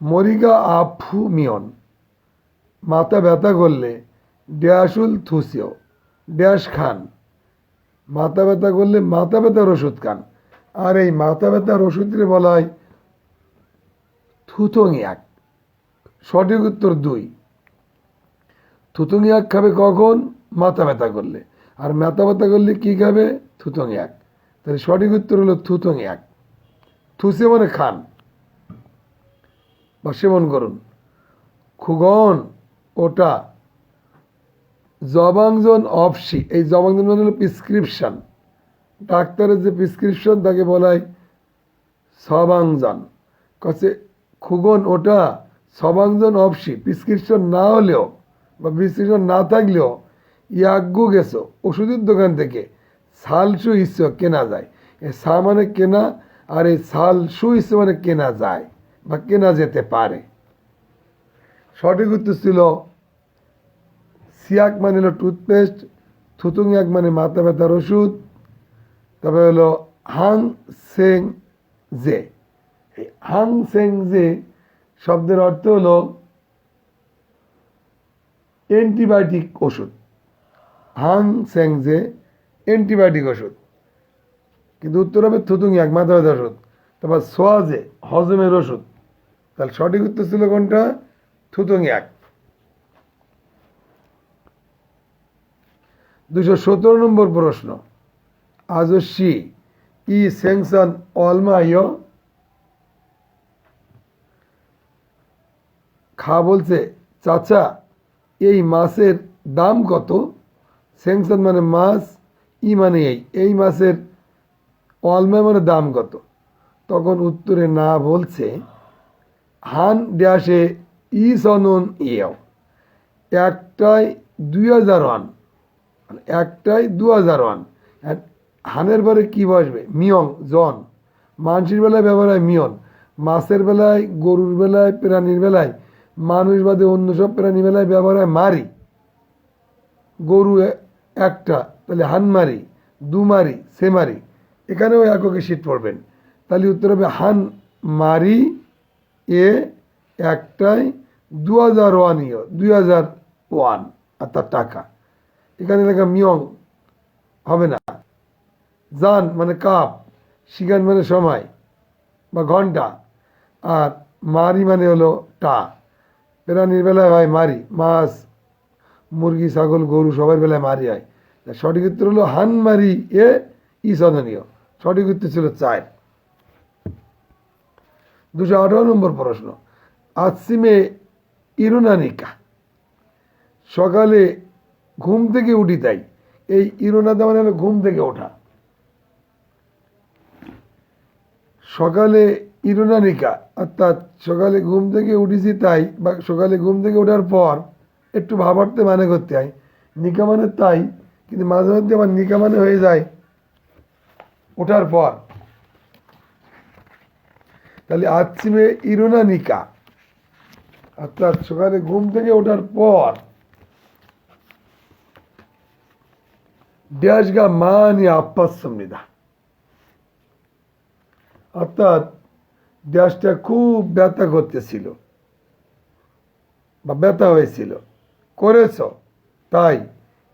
মরিগা আফুমিয়ন, মাথা ব্যথা করলে ড্যাশুল থুসিও, ড্যাশ খান। মাথা ব্যথা করলে মাথা ব্যথার ওষুধ খান, আর এই মাথা ব্যথার ওষুধকে বলা হয় থুতংয়াক। সঠিক উত্তর 2। থুতংয়াক খাবে কখন? মাথা ব্যথা করলে। আর মাথা ব্যথা করলে কি খাবে? থুতংয়াক। তাহলে সঠিক উত্তর হলো থুতংয়াক। থুসে মানে খান বা সেবন করুন। খুগন ওটা, জবাংজন অফসি, এই জবাংজন মানে হলো প্রেসক্রিপশন, ডাক্তারের যে প্রেসক্রিপশন তাকে বলা হয় সবাংজন। কাছে খুগন ওটা সবাংজন অফসি, প্রেসক্রিপশন না হলেও বা প্রেসক্রিপশন না থাকলেও ইয়াগ্গু গেছো, ওষুধের দোকান থেকে সালসু ইস্য কেনা যায়। এই সা মানে কেনা, আর এই সালসু ইস্য মানে কেনা যায় বা কেনা যেতে পারে। সঠিক উত্তর ছিল সিয়াক মানে হলো টুথপেস্ট, থুতুংয়াক মানে মাথা ব্যথার ওষুধ, তারপরে হলো হাং সেং জে। এই হাং সেং জে শব্দের অর্থ হলো অ্যান্টিবায়োটিক ওষুধ। হাং সেং জে অ্যান্টিবায়োটিক ওষুধ, কিন্তু উত্তর হবে থুতুংয়াক মাথা ব্যথার ওষুধ। তারপর সোয়াজে হজমের ওষুধ। তাহলে সঠিক উত্তর ছিল কোনটা? থুতুংয়াক। 217 নম্বর প্রশ্ন। আজস্বী ই স্যাংশন অলমাইয়। খা বলছে চাচা এই মাছের দাম কত? স্যাংশন মানে মাছ, ই মানে এই মাছের অলমাই মানে দাম কত? তখন উত্তরে না বলছে হান ড্যাশে ই সনন ইয়েও, একটাই 2000 ওয়ান, একটাই 2000 ওয়ান। হানের পরে কি বসবে? মিয়ং, জন। মানুষের বেলায় ব্যবহার হয় মিয়ন, মাছের বেলায়, গরুর বেলায়, প্রাণীর বেলায়, মানুষ বাদে অন্য সব প্রাণী বেলায় ব্যবহার হয় মারি। গরু একটা, তাহলে হানমারি, দুমারি, সেমারি, এখানেও এককে শীত পড়বেন। তাহলে উত্তর হবে হান মারি এ একটাই 2000 ওয়ান, 2000 ওয়ান অর্থাৎ টাকা। এখানে লেখা মিয়ং হবে না। জান মানে কাপ, সিগান মানে সময় বা ঘন্টা, আর মারি মানে হলো টা। প্রাণীর বেলায় হয় মারি, মাছ, মুরগি, ছাগল, গরু সবার বেলায় মারি হয়। সঠিক উত্তর হলো হান মারি এ ইসদনীয়। সঠিক উত্তর ছিল 4। 218 নম্বর প্রশ্ন। আছিমে ইরুনানিকা, সকালে ঘুম থেকে উঠি তাই। এই ইরুনাদা মানে হলো ঘুম থেকে ওঠা। সকালে ইরুনানিকা অর্থাৎ সকালে ঘুম থেকে উঠেছি তাই, বা সকালে ঘুম থেকে ওঠার পর একটু ভাবার্থে মানে করতে হয়। নিকা মানে তাই, কিন্তু মাঝে মধ্যে আমার নিকা মানে হয়ে যায় ওঠার পর। তাহলে আছিমে ইরুনানিকা অর্থাৎ সকালে ঘুম থেকে ওঠার পর ড্যাশগা মানি আপ্পাসমৃদা, অর্থাৎ ড্যাশটা খুব ব্যথা করতেছিল বা ব্যথা হয়েছিল, করেছ তাই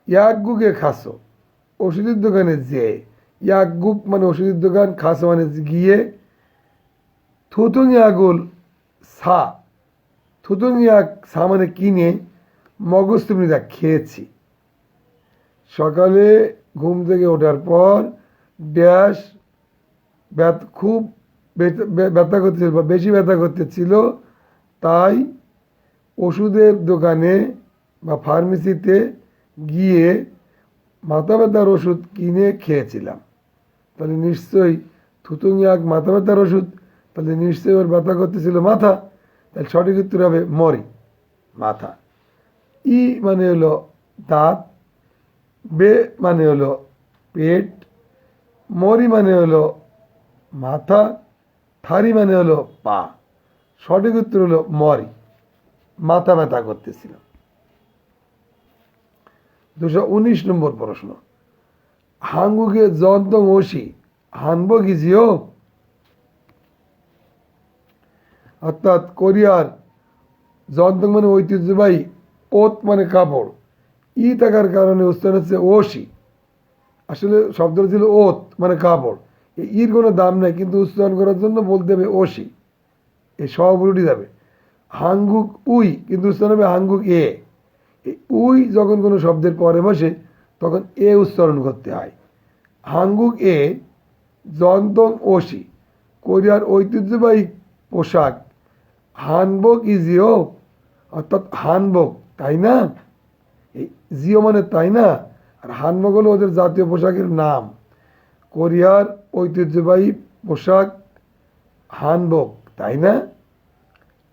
ইয়াগুকে খাসো, ওষুধের দোকানে যে। ইয়াগুক মানে ওষুধের দোকান, খাসো মানে গিয়ে। থুতুং ইয়াগুল সা, থুতুং ইয়াক সা মানে কিনে, মগজতে মৃদা খেয়েছি। সকালে ঘুম থেকে ওঠার পর ড্যাশ খুব ব্যথা করতেছিল বা বেশি ব্যথা করতেছিল, তাই ওষুধের দোকানে বা ফার্মেসিতে গিয়ে মাথা ব্যথার ওষুধ কিনে খেয়েছিলাম। তাহলে নিশ্চয়ই থুতুংয়াক মাথা ব্যথার ওষুধ, তাহলে নিশ্চয়ই ওর ব্যথা করতেছিল মাথা, তাহলে সঠিক উত্তর হবে মরি, মাথা। ই মানে হলো দাঁত, বে মানে হলো পেট, মরি মানে হলো মাথা, থারি মানে হলো পা। সঠিক উত্তর হলো মরি, মাথা ব্যথা করতেছিল। 219 নম্বর প্রশ্ন, হাঙ্গুকে জন্তং ওশি হানব গিজিও, অর্থাৎ কোরিয়ার জন্তং মানে ঐতিহ্যবাহী, ওত মানে কাপড়, ই থাকার কারণে উচ্চারণ হচ্ছে ওশি। আসলে শব্দটা ছিল ওত মানে কাপড়, এই ইর কোনো দাম নেই, কিন্তু উচ্চারণ করার জন্য বলতে হবে ওশি, এই সব উল্টে যাবে। হাঙ্গুক উই, কিন্তু উচ্চারণ হবে হাঙ্গুক এ। এই উই যখন কোনো শব্দের পরে বসে তখন এ উচ্চারণ করতে হয়। হাঙ্গুক এ জন্তং ওশি, কোরিয়ার ঐতিহ্যবাহী পোশাক। হানবক ইজিও, অর্থাৎ হানবক, তাই না? এই জিও মানে তাই না, আর হানবক হলো ওদের জাতীয় পোশাকের নাম। কোরিয়ার ঐতিহ্যবাহী পোশাক হানবক, তাই না?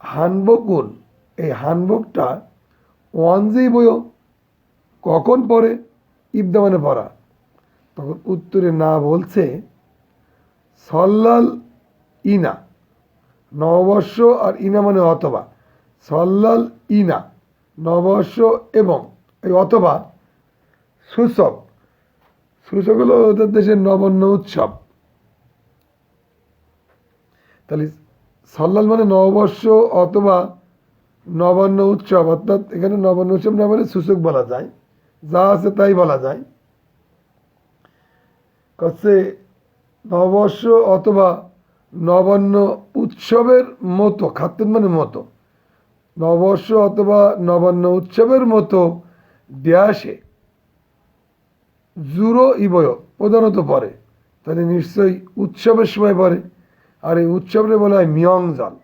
হানবকুন, এই হানবকটা ওয়ানজেই বইও কখন পরে, ইবদা মানে পড়া। তখন উত্তরে না বলছে সল্লাল ইনা, নববর্ষ আর ইনা মানে অথবা, সল্লাল ইনা নববর্ষ এবং এই অথবা সূচক, সূচক হলো ওদের দেশের নবান্ন উৎসব। তাহলে সল্লাল মানে নববর্ষ অথবা নবান্ন উৎসব, অর্থাৎ এখানে নবান্ন উৎসব না বলে সূচক বলা যায়, যা আছে তাই বলা যায়। কাছে নববর্ষ অথবা নবান্ন উৎসবের মতো, খাদ্য মানে মতো, নববর্ষ অথবা নবান্ন উৎসবের মতো ড্যাশে জুরো ইবয় প্রধানত পড়ে, তাহলে নিশ্চয়ই উৎসবের সময় পড়ে। আর এই উৎসবরে বলা হয় মিয়ং জল।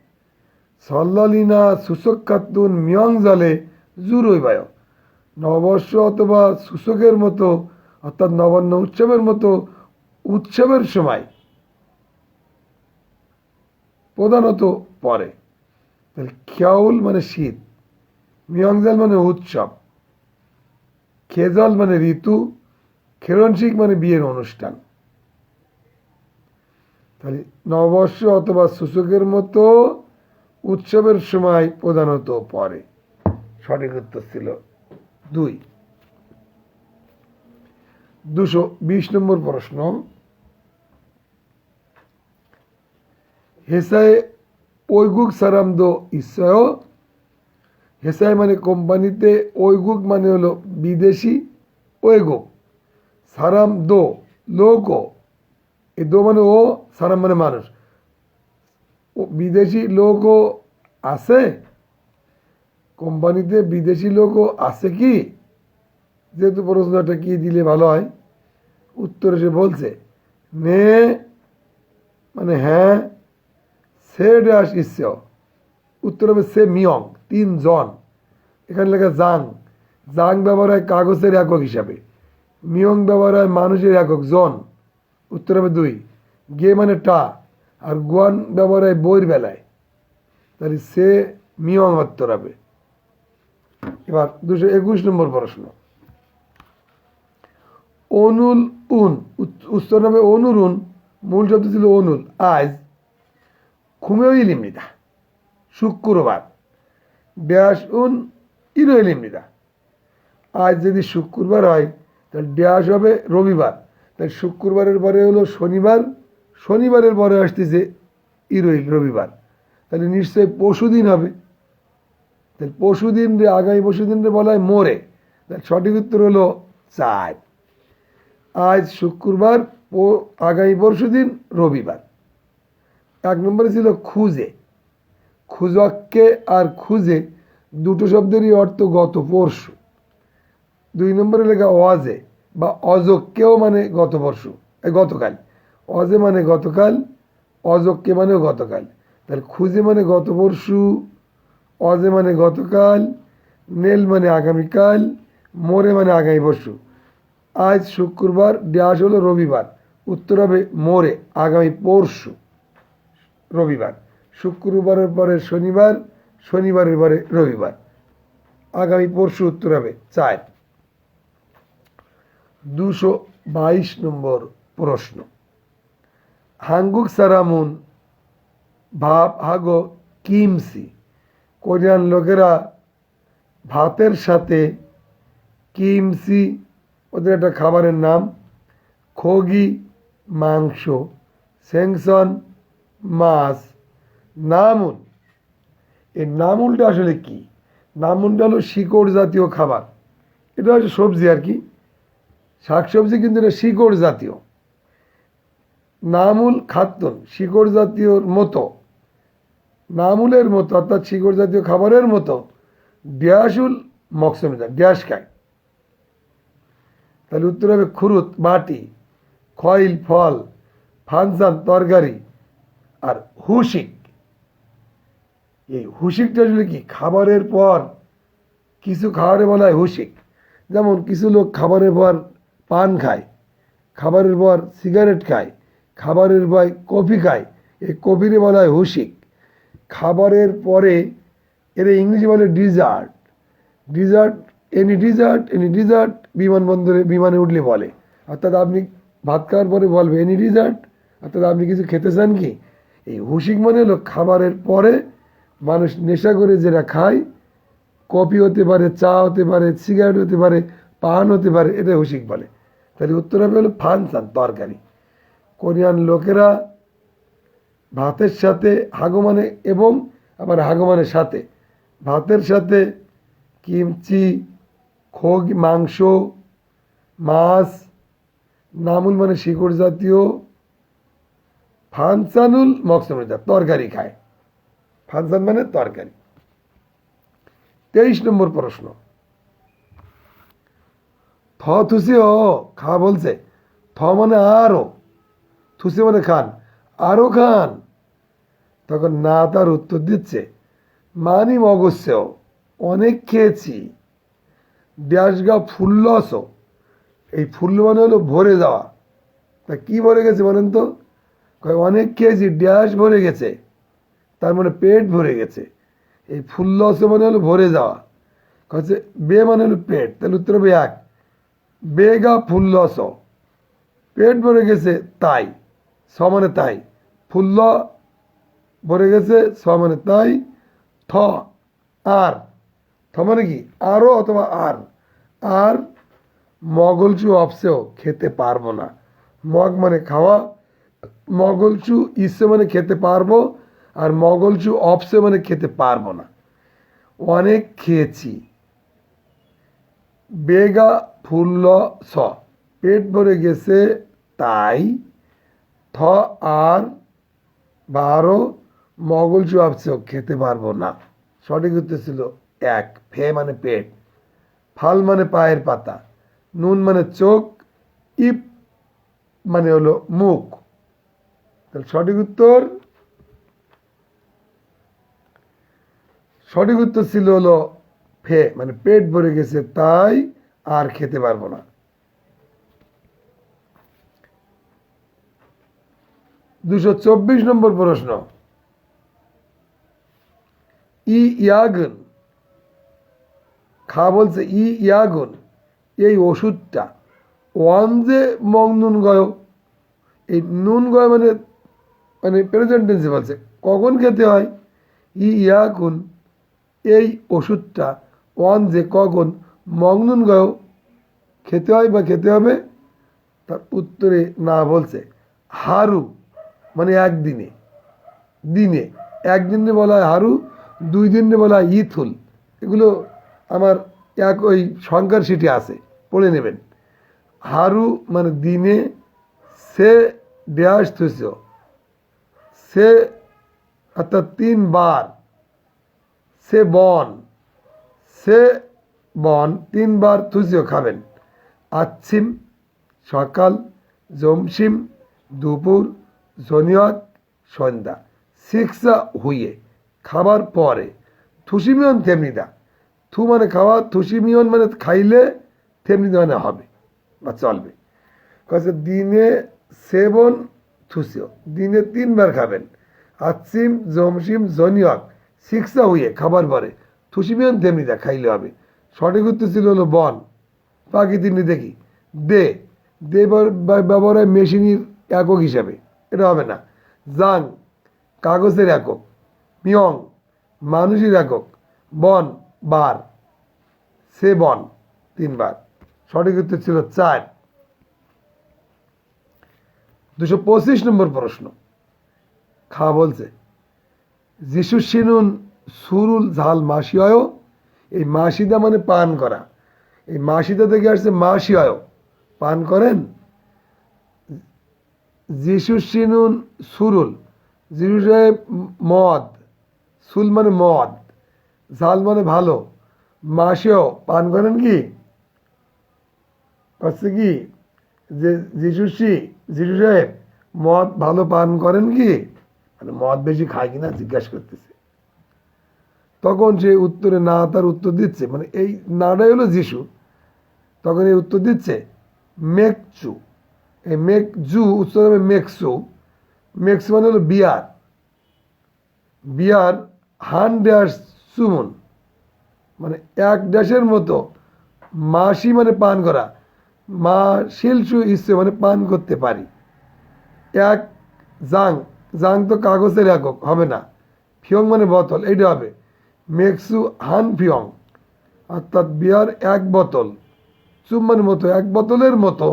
সল্লালিনা সূচক খাতুন মিয়ং জলে জুরোই বায়, নববর্ষ অথবা সূচকের মতো অর্থাৎ নবান্ন উৎসবের মতো উৎসবের সময় প্রধানত পড়ে। তাহলে খেয়াউল মানে শীত, মিয়ংজাল মানে উৎসব, খেজল মানে ঋতু, খেরনশিক মানে বিয়ের অনুষ্ঠান। তাহলে নববর্ষ অথবা সূচকের মতো উৎসবের সময় প্রধানত পড়ে। সঠিক উত্তর ছিল 2। 220 নম্বর প্রশ্ন, হেসায় ওইগুক সারাম দো ইসয়, হেসায় মানে কোম্পানিতে, ওইগুক মানে হলো বিদেশি, ওইগুক সারাম দো লোক, এই দো মানে ও, সারাম মানে মানুষ, ও বিদেশি লোকও আছে, কোম্পানিতে বিদেশি লোকও আছে কি? যেহেতু প্রশ্নটা কি দিলে ভালো হয়, উত্তর এসে বলছে নে মানে হ্যাঁ, সে ড্যাশ ইস্য, উত্তর হবে সে মিয়ং 3 জন। এখানে লেখা জাং, জাং ব্যবহার হয় কাগজের একক হিসাবে, মিয়ং ব্যবহার হয় মানুষের একক জন, উত্তর হবে 2। গে মানে টা, আর গুয়ান ব্যবহার হয় বইয়ের বেলায়, তাহলে সে মিয়ং উত্তর হবে। এবার 221 নম্বর প্রশ্ন, অনুল উন, উত্তর হবে অনুরুন, মূল শব্দ ছিল অনুল। আজ খুমেও ইলিমনিদা, শুক্রবার, ড্যাশ উন ইরো ইলিমনিদা। আজ যদি শুক্রবার হয় তাহলে ড্যাশ হবে রবিবার, তাই শুক্রবারের পরে হলো শনিবার, শনিবারের পরে আসতেছে ইরোইল রবিবার, তাহলে নিশ্চয়ই পরশুদিন হবে। তাহলে পরশুদিন রে, আগামী পরশুদিন রে বলা হয় মোরে, তাহলে সঠিক উত্তর হলো 4। আজ শুক্রবার, আগামী পরশুদিন রবিবার। 1 নম্বরে ছিল খুঁজে, খুঁজককে আর খুঁজে দুটো শব্দেরই অর্থ গত পরশু। 2 নম্বরে লেখা ওয়াজে বা অযজ্ঞেও মানে গত পরশু, গতকাল। অজে মানে গতকাল, অযজ্ঞে মানেও গতকাল। তাহলে খুঁজে মানে গত পরশু, অজে মানে গতকাল, নেল মানে আগামীকাল, মোরে মানে আগামী পরশু। আজ শুক্রবার, ড্যাশ হলো রবিবার, উত্তর হবে মোরে আগামী পরশু রবিবার। শুক্রবারের পরে শনিবার, শনিবারের পরে রবিবার, আগামী পরশু উত্তর হবে 4। 222 নম্বর প্রশ্ন। হাঙ্গুক সারামুন ভাব হাগো কিমসি। কোরিয়ান লোকেরা ভাতের সাথে কিমসি, ওদের একটা খাবারের নাম, খগি মাংস, সেংসন মাছ, নামুন। এই নামুলটা আসলে কি? নামুলটা হলো শিকড় জাতীয় খাবার। এটা হচ্ছে সবজি আর কি, শাকসবজি, কিন্তু এটা শিকড় জাতীয়। নামুল খাদ্যন, শিকড় জাতীয়র মতো, নামুলের মতো অর্থাৎ শিকড় জাতীয় খাবারের মতো ড্যাশুল মকসমিদা, ড্যাশ খায়। তাহলে উত্তর হবে খুরুত বাটি, খয়েল ফল, ফানসান তরকারি, আর হুশিক। এই হুশিকটা আসলে কি? খাবারের পর কিছু খাবারে বলা হয় হুশিক। যেমন কিছু লোক খাবারের পর পান খায়, খাবারের পর সিগারেট খায়, খাবারের পর কফি খায়, এই কফিরে বলা হয় হুশিক। খাবারের পরে এর ইংলিশে বলে ডিজার্ট। ডিজার্ট, এনি ডিজার্ট বিমানবন্দরে বিমানে উঠলে বলে। অর্থাৎ আপনি ভাত খাওয়ার পরে বলবে এনি ডিজার্ট, অর্থাৎ আপনি কিছু খেতে চান কি? এই হুশিক মানে হলো খাবারের পরে মানুষ নেশা করে যেটা খায়, কফি হতে পারে, চা হতে পারে, সিগারেট হতে পারে, পান হতে পারে, এটা হুশিক বলে। তাহলে উত্তর হবে হলো ফানসান তরকারি। কোরিয়ান লোকেরা ভাতের সাথে, হাগো মানে এবং, আবার হাগো মানে সাথে, ভাতের সাথে কিমচি, খোগ মাংস, মাছ, নামুল মানে শিকড় জাতীয়, ফানসানুল মকসমিদা তরকারি খায়। ফানসান মানে তরকারি। 23 নম্বর প্রশ্ন। থ থুসি ও খা বলছে, থ মানে আরো, থুসি মানে খান, আরো খান। তখন না তার উত্তর দিচ্ছে মানি মগস্যেও, অনেক খেয়েছি। ড্যাশগা ফুল্লস, এই ফুল্ল মানে হলো ভরে যাওয়া। তা কি ভরে গেছে বলেন তো? অনেক খেয়েছি, ড্যাশ ভরে গেছে, তার মানে পেট ভরে গেছে। এই ফুল্লস মানে হলো ভরে যাওয়া। কাছে বে মানে হলো পেট, তাহলে উত্তর হবে 1, বেগা ফুল্লস, পেট ভরে গেছে তাই, স মানে তাই, ফুল্ল ভরে গেছে, স মানে তাই, থ আর, থ মানে কি? আরও অথবা আর। আর মগলচু অপসেও, খেতে পারবো না। মগ মানে খাওয়া, মগলচু ইসে মানে খেতে পারবো, আর মগলচু অপসে মানে খেতে পারবো না। অনেক খেয়েছি। বেগা ফুল্ল স, পেট ভরে গেছে তাই, থ আর বা আরও, মগলচু অপসেও খেতে পারবো না। সঠিক উত্তর ছিল 1, ফে মানে পেট, ফাল মানে পায়ের পাতা, নুন মানে চোখ, ইপ মানে হলো মুখ। তাহলে সঠিক উত্তর ছিল হলো ফে, মানে পেট ভরে গেছে তাই আর খেতে পারবো না। 224 নম্বর প্রশ্ন। ইয়াগুন, খা বলছে ইয়াগুন, এই ওষুধটা, ওয়ান যে মং নুন গয়, এই নুন গয় মানে মানে প্রেজেন্ট টেন্সে বলছে, কখন খেতে হয়? ইয়াগুন, এই ওষুধটা, ওয়ান যে কখন, মং নুন গয় খেতে হয় বা খেতে হবে। তার উত্তরে না বলছে হারু, মানে একদিনে, দিনে, একদিনে বলা হয় হারু, 2 দিনে বলা হয় ইথুল। এগুলো আমার ওই সংখ্যার সিটি আছে, পড়ে নেবেন। হারু মানে দিনে, সে ড্যাশ থুস, সে অর্থাৎ 3 বার, সে বন, সে বন 3 বার থুসিও খাবেন। আচ্ছিম সকাল, জমসিম দুপুর, জনিয়ত সন্ধ্যা, শিক্ষা হুইয়ে খাবার পরে, থুসিমিয়ন তেমনিদা, থু মানে খাওয়া, থুসিমিয়ন মানে খাইলে, তেমনিদা মানে হবে বা চলবে। কাছে দিনে সেবন থুসিও, দিনে 3 বার খাবেন। আচ্ছিম জমসিম জনিয়ক শিক্ষা হুইয়ে খাবার পরে, থুসিমিয়ন তেমনিদা খাইলে হবে। সঠিক উত্তর ছিল হলো বন। বাকি তিনি দেখি দে, দে ব্যবহার হয় মেশিনের একক হিসাবে, এটা হবে না। জাং কাগজের একক, মিয়ং মানুষের একক, বন বার, সে বন 3 বার। সঠিক উত্তর ছিল 4। 225 নম্বর প্রশ্ন। খা বলছে যিশু সিনুন সুরুল ঝাল মাসিয়, এই মাসিদা মানে পান করা, এই মাসিদা থেকে আসছে মাসিয়, পান করেন। যিশু সিনুন সুরুল, যিশু সাহেব মদ, সুল মানে মদ, ঝাল মানে ভালো, মাসিও পান করেন কি? হচ্ছে কি যে যিশু সাহেব মদ ভালো পান করেন কি, মানে মদ বেশি খায় কিনা জিজ্ঞাসা করতেছে। তখন সে উত্তরে না তার উত্তর দিচ্ছে, মানে এই নাটাই হলো যিশু। তখন এই উত্তর দিচ্ছে মেকচু, এই মেকজু উচ্চারণ হবে মেকসু। মেক্সু মানে হলো বিয়ার, বিয়ার হান ড্যাশ সুমন, মানে 1 ড্যাশের মতো, মাসি মানে পান করা, মা শিলসু ইচ্ছে মানে পান করতে পারি। 1 জাং, জাং তো কাগজের একক হবে না, ফিয়ং মানে বোতল, এইটা হবে মেক্সু হান ফিয়ং, অর্থাৎ বিয়ার 1 বোতল, চুম মানে মতো 1 বোতলের মতো,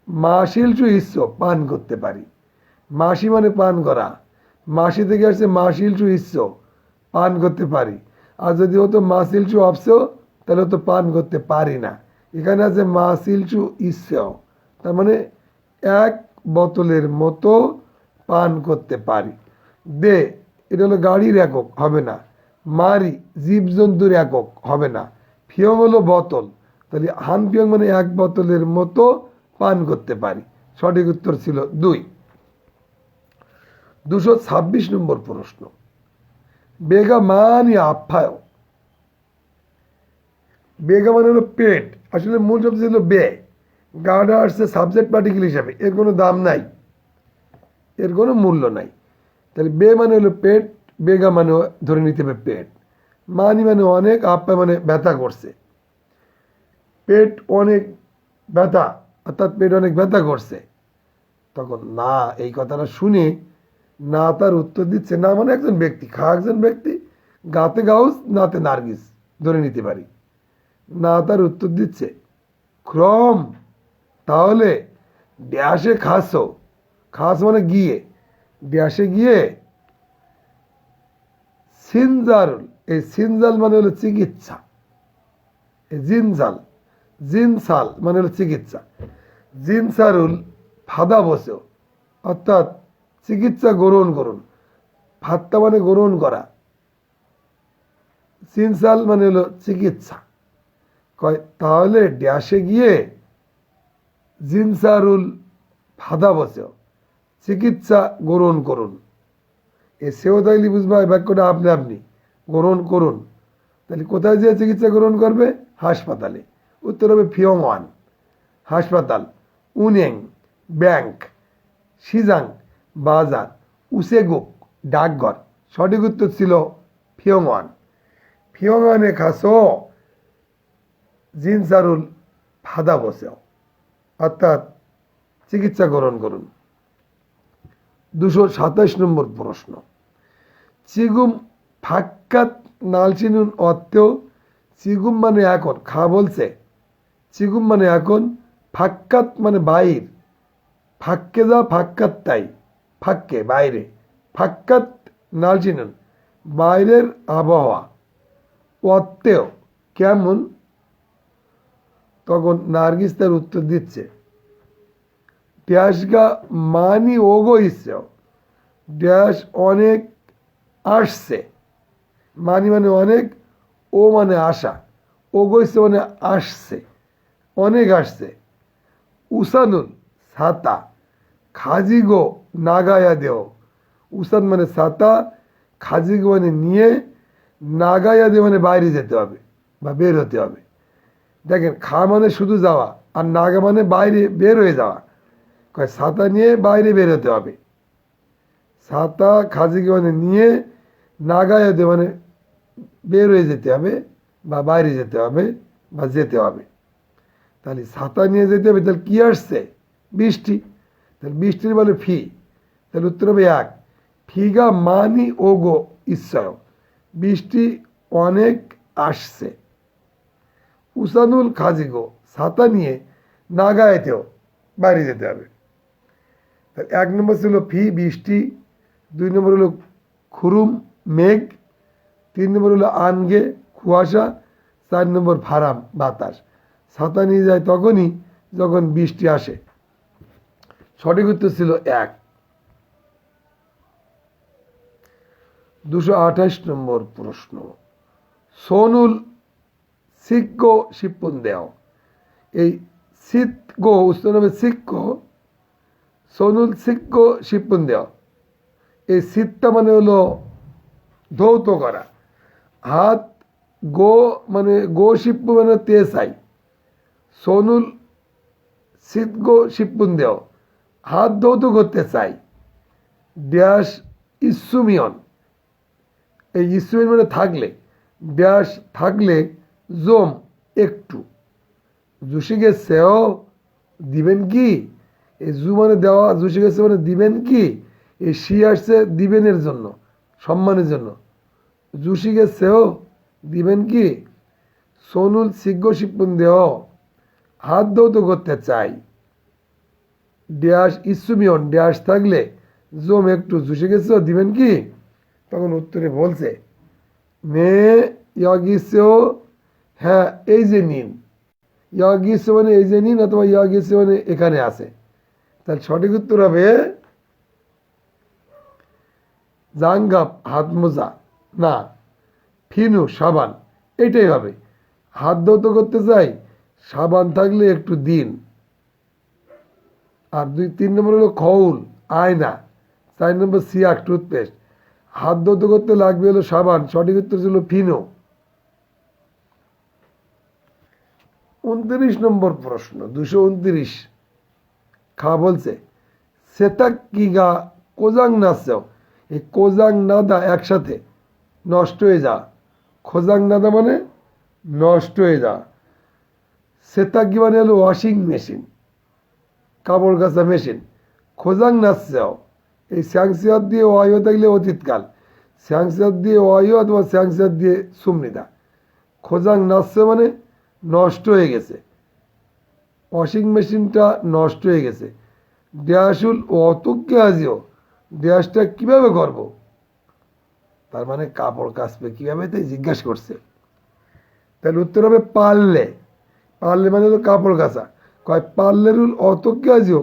মা শিলসু ইচ্ছ পান করতে পারি। মাসি মানে পান করা, মাসি থেকে আসছে মা শিলসু ইচ্ছ পান করতে পারি। আর যদি হতো মা শিলসু অপসো, তাহলে তো পান করতে পারি না। এখানে আছে মা শিলসু ইচ্ছ, তার মানে 1 বোতলের মতো পান করতে পারি। দে এটা হলো গাড়ির একক হবে না, মারি জীবজন্তুর একক হবে না, ফিয়ং হলো বোতল, তাহলে হান ফিয়ং মানে 1 বোতলের মতো পান করতে পারি। সঠিক উত্তর ছিল 2। 226 নম্বর প্রশ্ন। বেগা মানি আপ্যায়, বেগা মানে হলো পেট, আসলে মূল শব্দ ছিল বে, গাডা আসছে সাবজেক্ট পার্টিকেল হিসাবে, এর কোনো দাম নাই, এর কোনো মূল্য নাই। তাহলে বে মানে হলো পেট, বেগা মানে ধরে নিতে হবে পেট, মানি মানে অনেক, আপ্যায় মানে ব্যথা করছে, পেট অনেক ব্যথা, অর্থাৎ পেট অনেক ব্যথা করছে। তখন না এই কথাটা শুনে না তার উত্তর দিচ্ছে, না মানে একজন ব্যক্তি, খা একজন ব্যক্তি, গাতে গাউস নাতে নার্গিস ধরে নিতে পারি। না তার উত্তর দিচ্ছে ক্রম, তাহলে ড্যাশে খাসো, খাস মানে গিয়ে, ড্যাশে গিয়ে সিনজারুল, এই সিনজাল মানে হলো চিকিৎসা, এই জিনজাল, জিনসাল মানে হলো চিকিৎসা, জিনসারুল ফাদা বসেও, অর্থাৎ চিকিৎসা গ্রহণ করুন, ফাত্তা মানে গ্রহণ করা, সিনসাল মানে হলো চিকিৎসা। কয় তাহলে ড্যাশে গিয়ে জিনসারুল ফাদা বসেও চিকিৎসা গ্রহণ করুন। এ সেও তাইলে বুঝবা এই বাক্যটা আপনি আপনি গ্রহণ করুন, তাহলে কোথায় যেয়ে চিকিৎসা গ্রহণ করবে? হাসপাতালে। উত্তর হবে ফিয়ং ওয়ান হাসপাতাল, উনেং ব্যাংক, সিজাং বাজার, উসেগুক ডাকঘর। সঠিক উত্তর ছিল ফিয়ং ওয়ান। ফিয়ং ওয়ানে খাসো জিনসারুল ফাদা বসেও, অর্থাৎ চিকিৎসা গ্রহণ করুন। 227 নম্বর প্রশ্ন। চিগুম ফাক্কাত নালচিনুন অর্থেও, চিগুম মানে এখন, খা বলছে চিগুম মানে এখন, ফাক্কাত মানে বাইর, ফাক্কে যা ফাক্কাত তাই, ফাক্কে বাইরে, ফাক্কাত নালচিনুন বাইরের আবহাওয়া, অর্থেও কেমন। তখন নার্গিস তার উত্তর দিচ্ছে ড্যাশগা মানি ওগো ইসেও, ড্যাশ অনেক আসছে, মানি মানে অনেক, ও মানে আশা, ওগইছে মানে আসছে, অনেক আসছে। উসানুল ছাতা, খাজি গো নাগায়া দেও। উসান মানে ছাতা, খাজি গো মানে নিয়ে, নাগায়া দে মানে বাইরে যেতে হবে বা বের হতে হবে। দেখেন, খা মানে শুধু যাওয়া, আর নাগা মানে বাইরে বের হয়ে যাওয়া। কয় ছাতা নিয়ে বাইরে বের হতে হবে। ছাতা খাজিকে মানে নিয়ে, নাগায়া দে মানে বের হয়ে যেতে হবে বা বাইরে যেতে হবে বা যেতে হবে। তাহলে ছাতা নিয়ে যেতে হবে, তাহলে কি আসছে? বৃষ্টি। তাহলে বৃষ্টির বলে ফি। তাহলে উত্তর হবে এক। ফিগা মানি ওগো ইচ্ছায়, বৃষ্টি অনেক আসছে। উসানুল খাজিগো, ছাতা নিয়ে নাগায়েতেও বাইরে যেতে হবে। তাহলে এক নম্বর ছিল ফি বৃষ্টি, দুই নম্বর হলো খুরুম মেঘ, তিন নম্বর হলো আনগে কুয়াশা, চার নম্বর ফারাম বাতাস। ছাতা নিয়ে যায় তখনই যখন বৃষ্টি আসে। সঠিক উত্তর ছিল এক। 228 নম্বর প্রশ্ন, সোনুল সিক্কো শিপ্পুন দেও। এই সিক্কো উচ্চারণ হবে সিক্কো, সোনুল সিক্কো শিপ্পুন দেও। এই সিটটা মানে হলো ধৌত করা। হাত গো মানে গো শিপ্পু মানে তেসাই। সোনুল সিট গো শিপ্পুন দেও, হাত ধৌত করতে চাই। ড্যাশ ইসুমিয়ন, এই ইসুমিয়ন মানে থাকলে, ড্যাশ থাকলে জোম একটু, জুসিকে সেও দিবেন কি? এই জু মানে দেওয়া, জুসিকে সে মানে দিবেন কি? এই সি আসছে দিবেনের জন্য, সম্মানের জন্য। জুসিকে সেও দিবেন কি? সোনুল সিগ্গ শিপুন দেহ, হাত ধৌত করতে চাই। ড্যাশ ইসুমিয়ন, ড্যাশ থাকলে জোম একটু, জুসিকে সেও দিবেন কি? তখন উত্তরে বলছে মে ইয়াগিসেও, হ্যাঁ এই যে নিন। ইয়াগিস মানে এই যে নিন, অথবা ইয়াগিস মানে এখানে আছে। তাহলে সঠিক উত্তর হবে জাঙ্গাপ হাত মোজা, না ফিনু সাবান, এটাই হবে। হাত ধৌত করতে চাই, সাবান থাকলে একটু দিন। আর তিন নম্বর হলো খৌল আয়না, চার নম্বর সিয়াক টুথপেস্ট। হাত ধৌত করতে লাগবে হলো সাবান, সঠিক উত্তর ছিল ফিনো। 29 নম্বর প্রশ্ন, 229 খা বলছে সেতাক কিগা কোজাং নাচাও। এই কোজাং নাদা একসাথে, নষ্ট হয়ে যা। খোজাং নাদা মানে নষ্ট হয়ে যা। সেতাকি মানে হলো ওয়াশিং মেশিন, কাপড় কাচা মেশিন। খোজাং নাচাও, এই স্যাংসিয়াত দিয়ে ওয়াইও থাকলে অতীতকাল, স্যাংসিয়াত দিয়ে ওয়াইও অথবা স্যাংসিয়াত দিয়ে সুমনিদা। খোজাং নাচছে মানে নষ্ট হয়ে গেছে, ওয়াশিং মেশিনটা নষ্ট হয়ে গেছে। ড্যাশুল অতকে আজিও, ড্যাশটা কিভাবে করব? তার মানে কাপড় কাচবে কিভাবে, তাই জিজ্ঞাসা করছে। তাহলে উত্তর হবে পারলে। পারলে মানে হলো কাপড় কাচা। কয় পারলে রুল অতকে আজিও,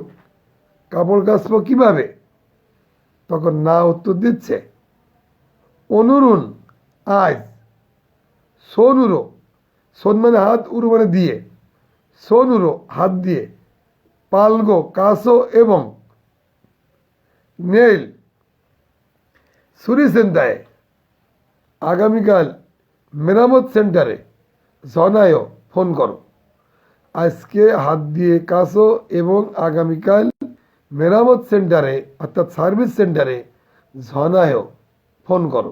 কাপড় কাচবো কিভাবে? তখন না উত্তর দিচ্ছে অনুরুন আজ, সোনুরো, সোন মানে হাত, উরু মানে দিয়ে, সোনুরো হাত দিয়ে, পালগো কাসো এবং নেইল সুরি সেন্টারে, আগামীকাল মেরামত সেন্টারে জনায়ও ফোন করো। আজকে হাত দিয়ে কাসো এবং আগামীকাল মেরামত সেন্টারে অর্থাৎ সার্ভিস সেন্টারে জনায়ও ফোন করো।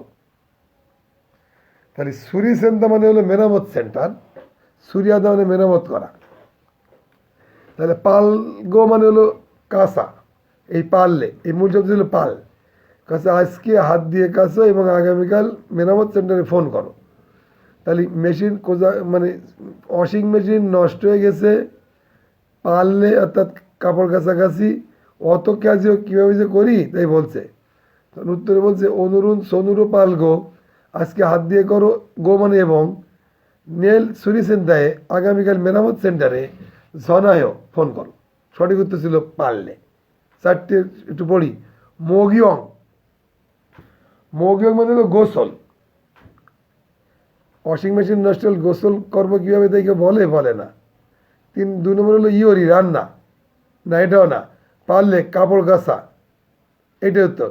তাহলে সুরি সেন্টার মানে হলো মেরামত সেন্টার, সুরিয়াদা মানে মেরামত করা। তাহলে পালগো মানে হলো কাঁচা, এই পারলে এই মূল শব্দ হলো পাল। কাছে আজকে হাত দিয়ে কাছো এবং আগামীকাল মেরামত সেন্টারে ফোন করো। তাহলে মেশিন কোজা মানে ওয়াশিং মেশিন নষ্ট হয়ে গেছে, পারলে অর্থাৎ কাপড় কাছাকাছি, অত কাজও কীভাবে যে করি তাই বলছে। তখন উত্তরে বলছে অনুরুণ সোনুরু পালগো, আজকে হাত দিয়ে করো, গো মানে এবং, নেল সুরি সেন্টারে আগামীকাল মেরামত সেন্টারে জনায়ও ফোন করো। সঠিক উত্তর ছিল পারলে। চারটে একটু পড়ি। মগিয়ং, মগিয়ং মানে হলো গোসল। ওয়াশিং মেশিন নষ্ট হলে গোসল করবো কীভাবে তাই কেউ বলে না। 2 নম্বর হলো ইয়রি, রান্না, না এটাও না। পারলে কাপড় কাচা, এটাই উত্তর।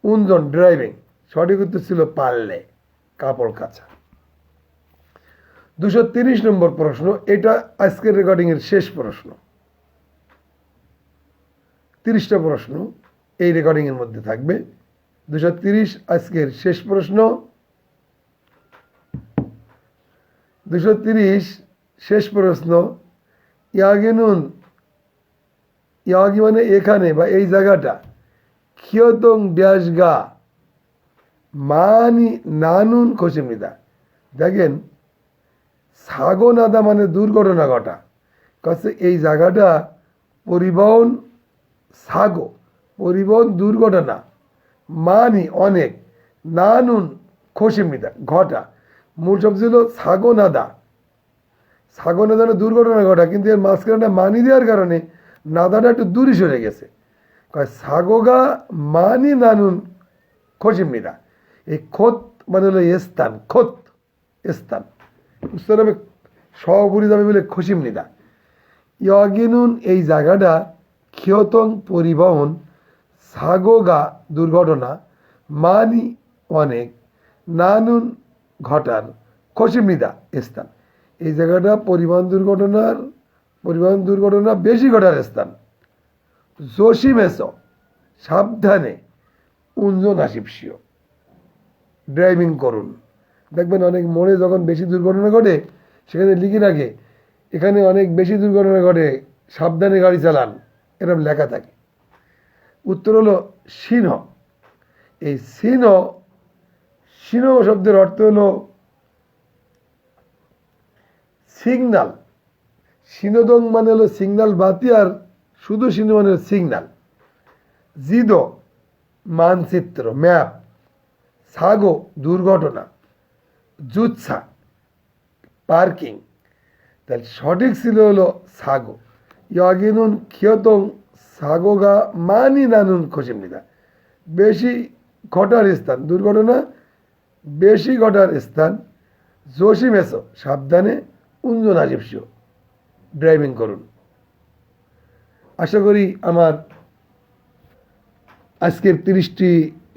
উনজন, ড্রাইভিং, সঠিক উত্তর ছিল পারলে কাপড় কাচা। 230 নম্বর প্রশ্ন, এটা আজকের রেকর্ডিংয়ের শেষ প্রশ্ন। 30টা প্রশ্ন এই রেকর্ডিংয়ের মধ্যে থাকবে। 230 আজকের শেষ প্রশ্ন। 230 শেষ প্রশ্ন। ইয়াগিনুন, ইয়াগি মানে এখানে বা এই জায়গাটা, খিয়তং ড্যাশগা মানি নানুন খসিমিদা। দেখেন, সাগনাদা মানে দুর্ঘটনা ঘটা, কাছে এই জায়গাটা পরিবহন, সাগো পরিবহন দুর্ঘটনা, মানি অনেক, নানুন খসিমিদা ঘটা। মূল শব্দ ছিল সাগনাদা। সাগনাদা মানে দুর্ঘটনা ঘটা, কিন্তু এর মাঝখানে মানি দেওয়ার কারণে নাদাটা একটু দূরে সরে গেছে। সাগোগা মানি নানুন খসিমিদা। এই খোত মানে হলো স্থান, খোত স্থান, বুঝতে হবে, সহপুরি যাবে বলে খসিমনিদা। ইয়গিনুন এই জায়গাটা, ক্ষিয়তং পরিবহন, সাগোগা দুর্ঘটনা, মানি অনেক, নানুন ঘটার, খসিমনিদা স্থান। এই জায়গাটা পরিবহন দুর্ঘটনা বেশি ঘটার স্থান। জসিমেস সাবধানে, উঞ্জন আসিপসিও ড্রাইভিং করুন। দেখবেন অনেক মোড়ে যখন বেশি দুর্ঘটনা ঘটে সেখানে লিখে রাখে এখানে অনেক বেশি দুর্ঘটনা ঘটে, সাবধানে গাড়ি চালান, এরকম লেখা থাকে। উত্তর হলো সিনহ। এই সিনহ শব্দের অর্থ হলো সিগনাল। সিনোদং মানে হলো সিগনাল বাতি, আর শুধু সিনো মানে হলো সিগনাল। জিদো মানচিত্র, ম্যাপ। সাগো দুর্ঘটনা। জুৎসা পার্কিং। তাহলে সঠিক ছিল হলো সাগো। ইয়গিনুন খিয়তং সাগোগা মানি নানুন খসিমনিদা। বেশি ঘটার স্থান, দুর্ঘটনা বেশি ঘটার স্থান। জসিমেসো সাবধানে, উঞ্জন আজিপসিও ড্রাইভিং করুন। আশা করি আমার আজকের 30টি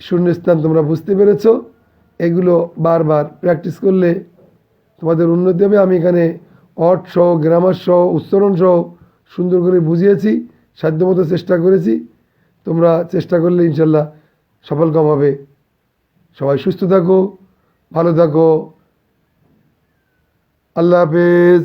শূন্যস্থান তোমরা বুঝতে পেরেছ। এগুলো বারবার প্র্যাকটিস করলে তোমাদের উন্নতি হবে। আমি এখানে অর্থ সহ, গ্রামার সহ, উচ্চারণ সহ সুন্দর করে বুঝিয়েছি, সাধ্যমতো চেষ্টা করেছি। তোমরা চেষ্টা করলে ইনশাল্লাহ সফলকাম হবে। সবাই সুস্থ থাকো, ভালো থাকো। আল্লাহ হাফেজ।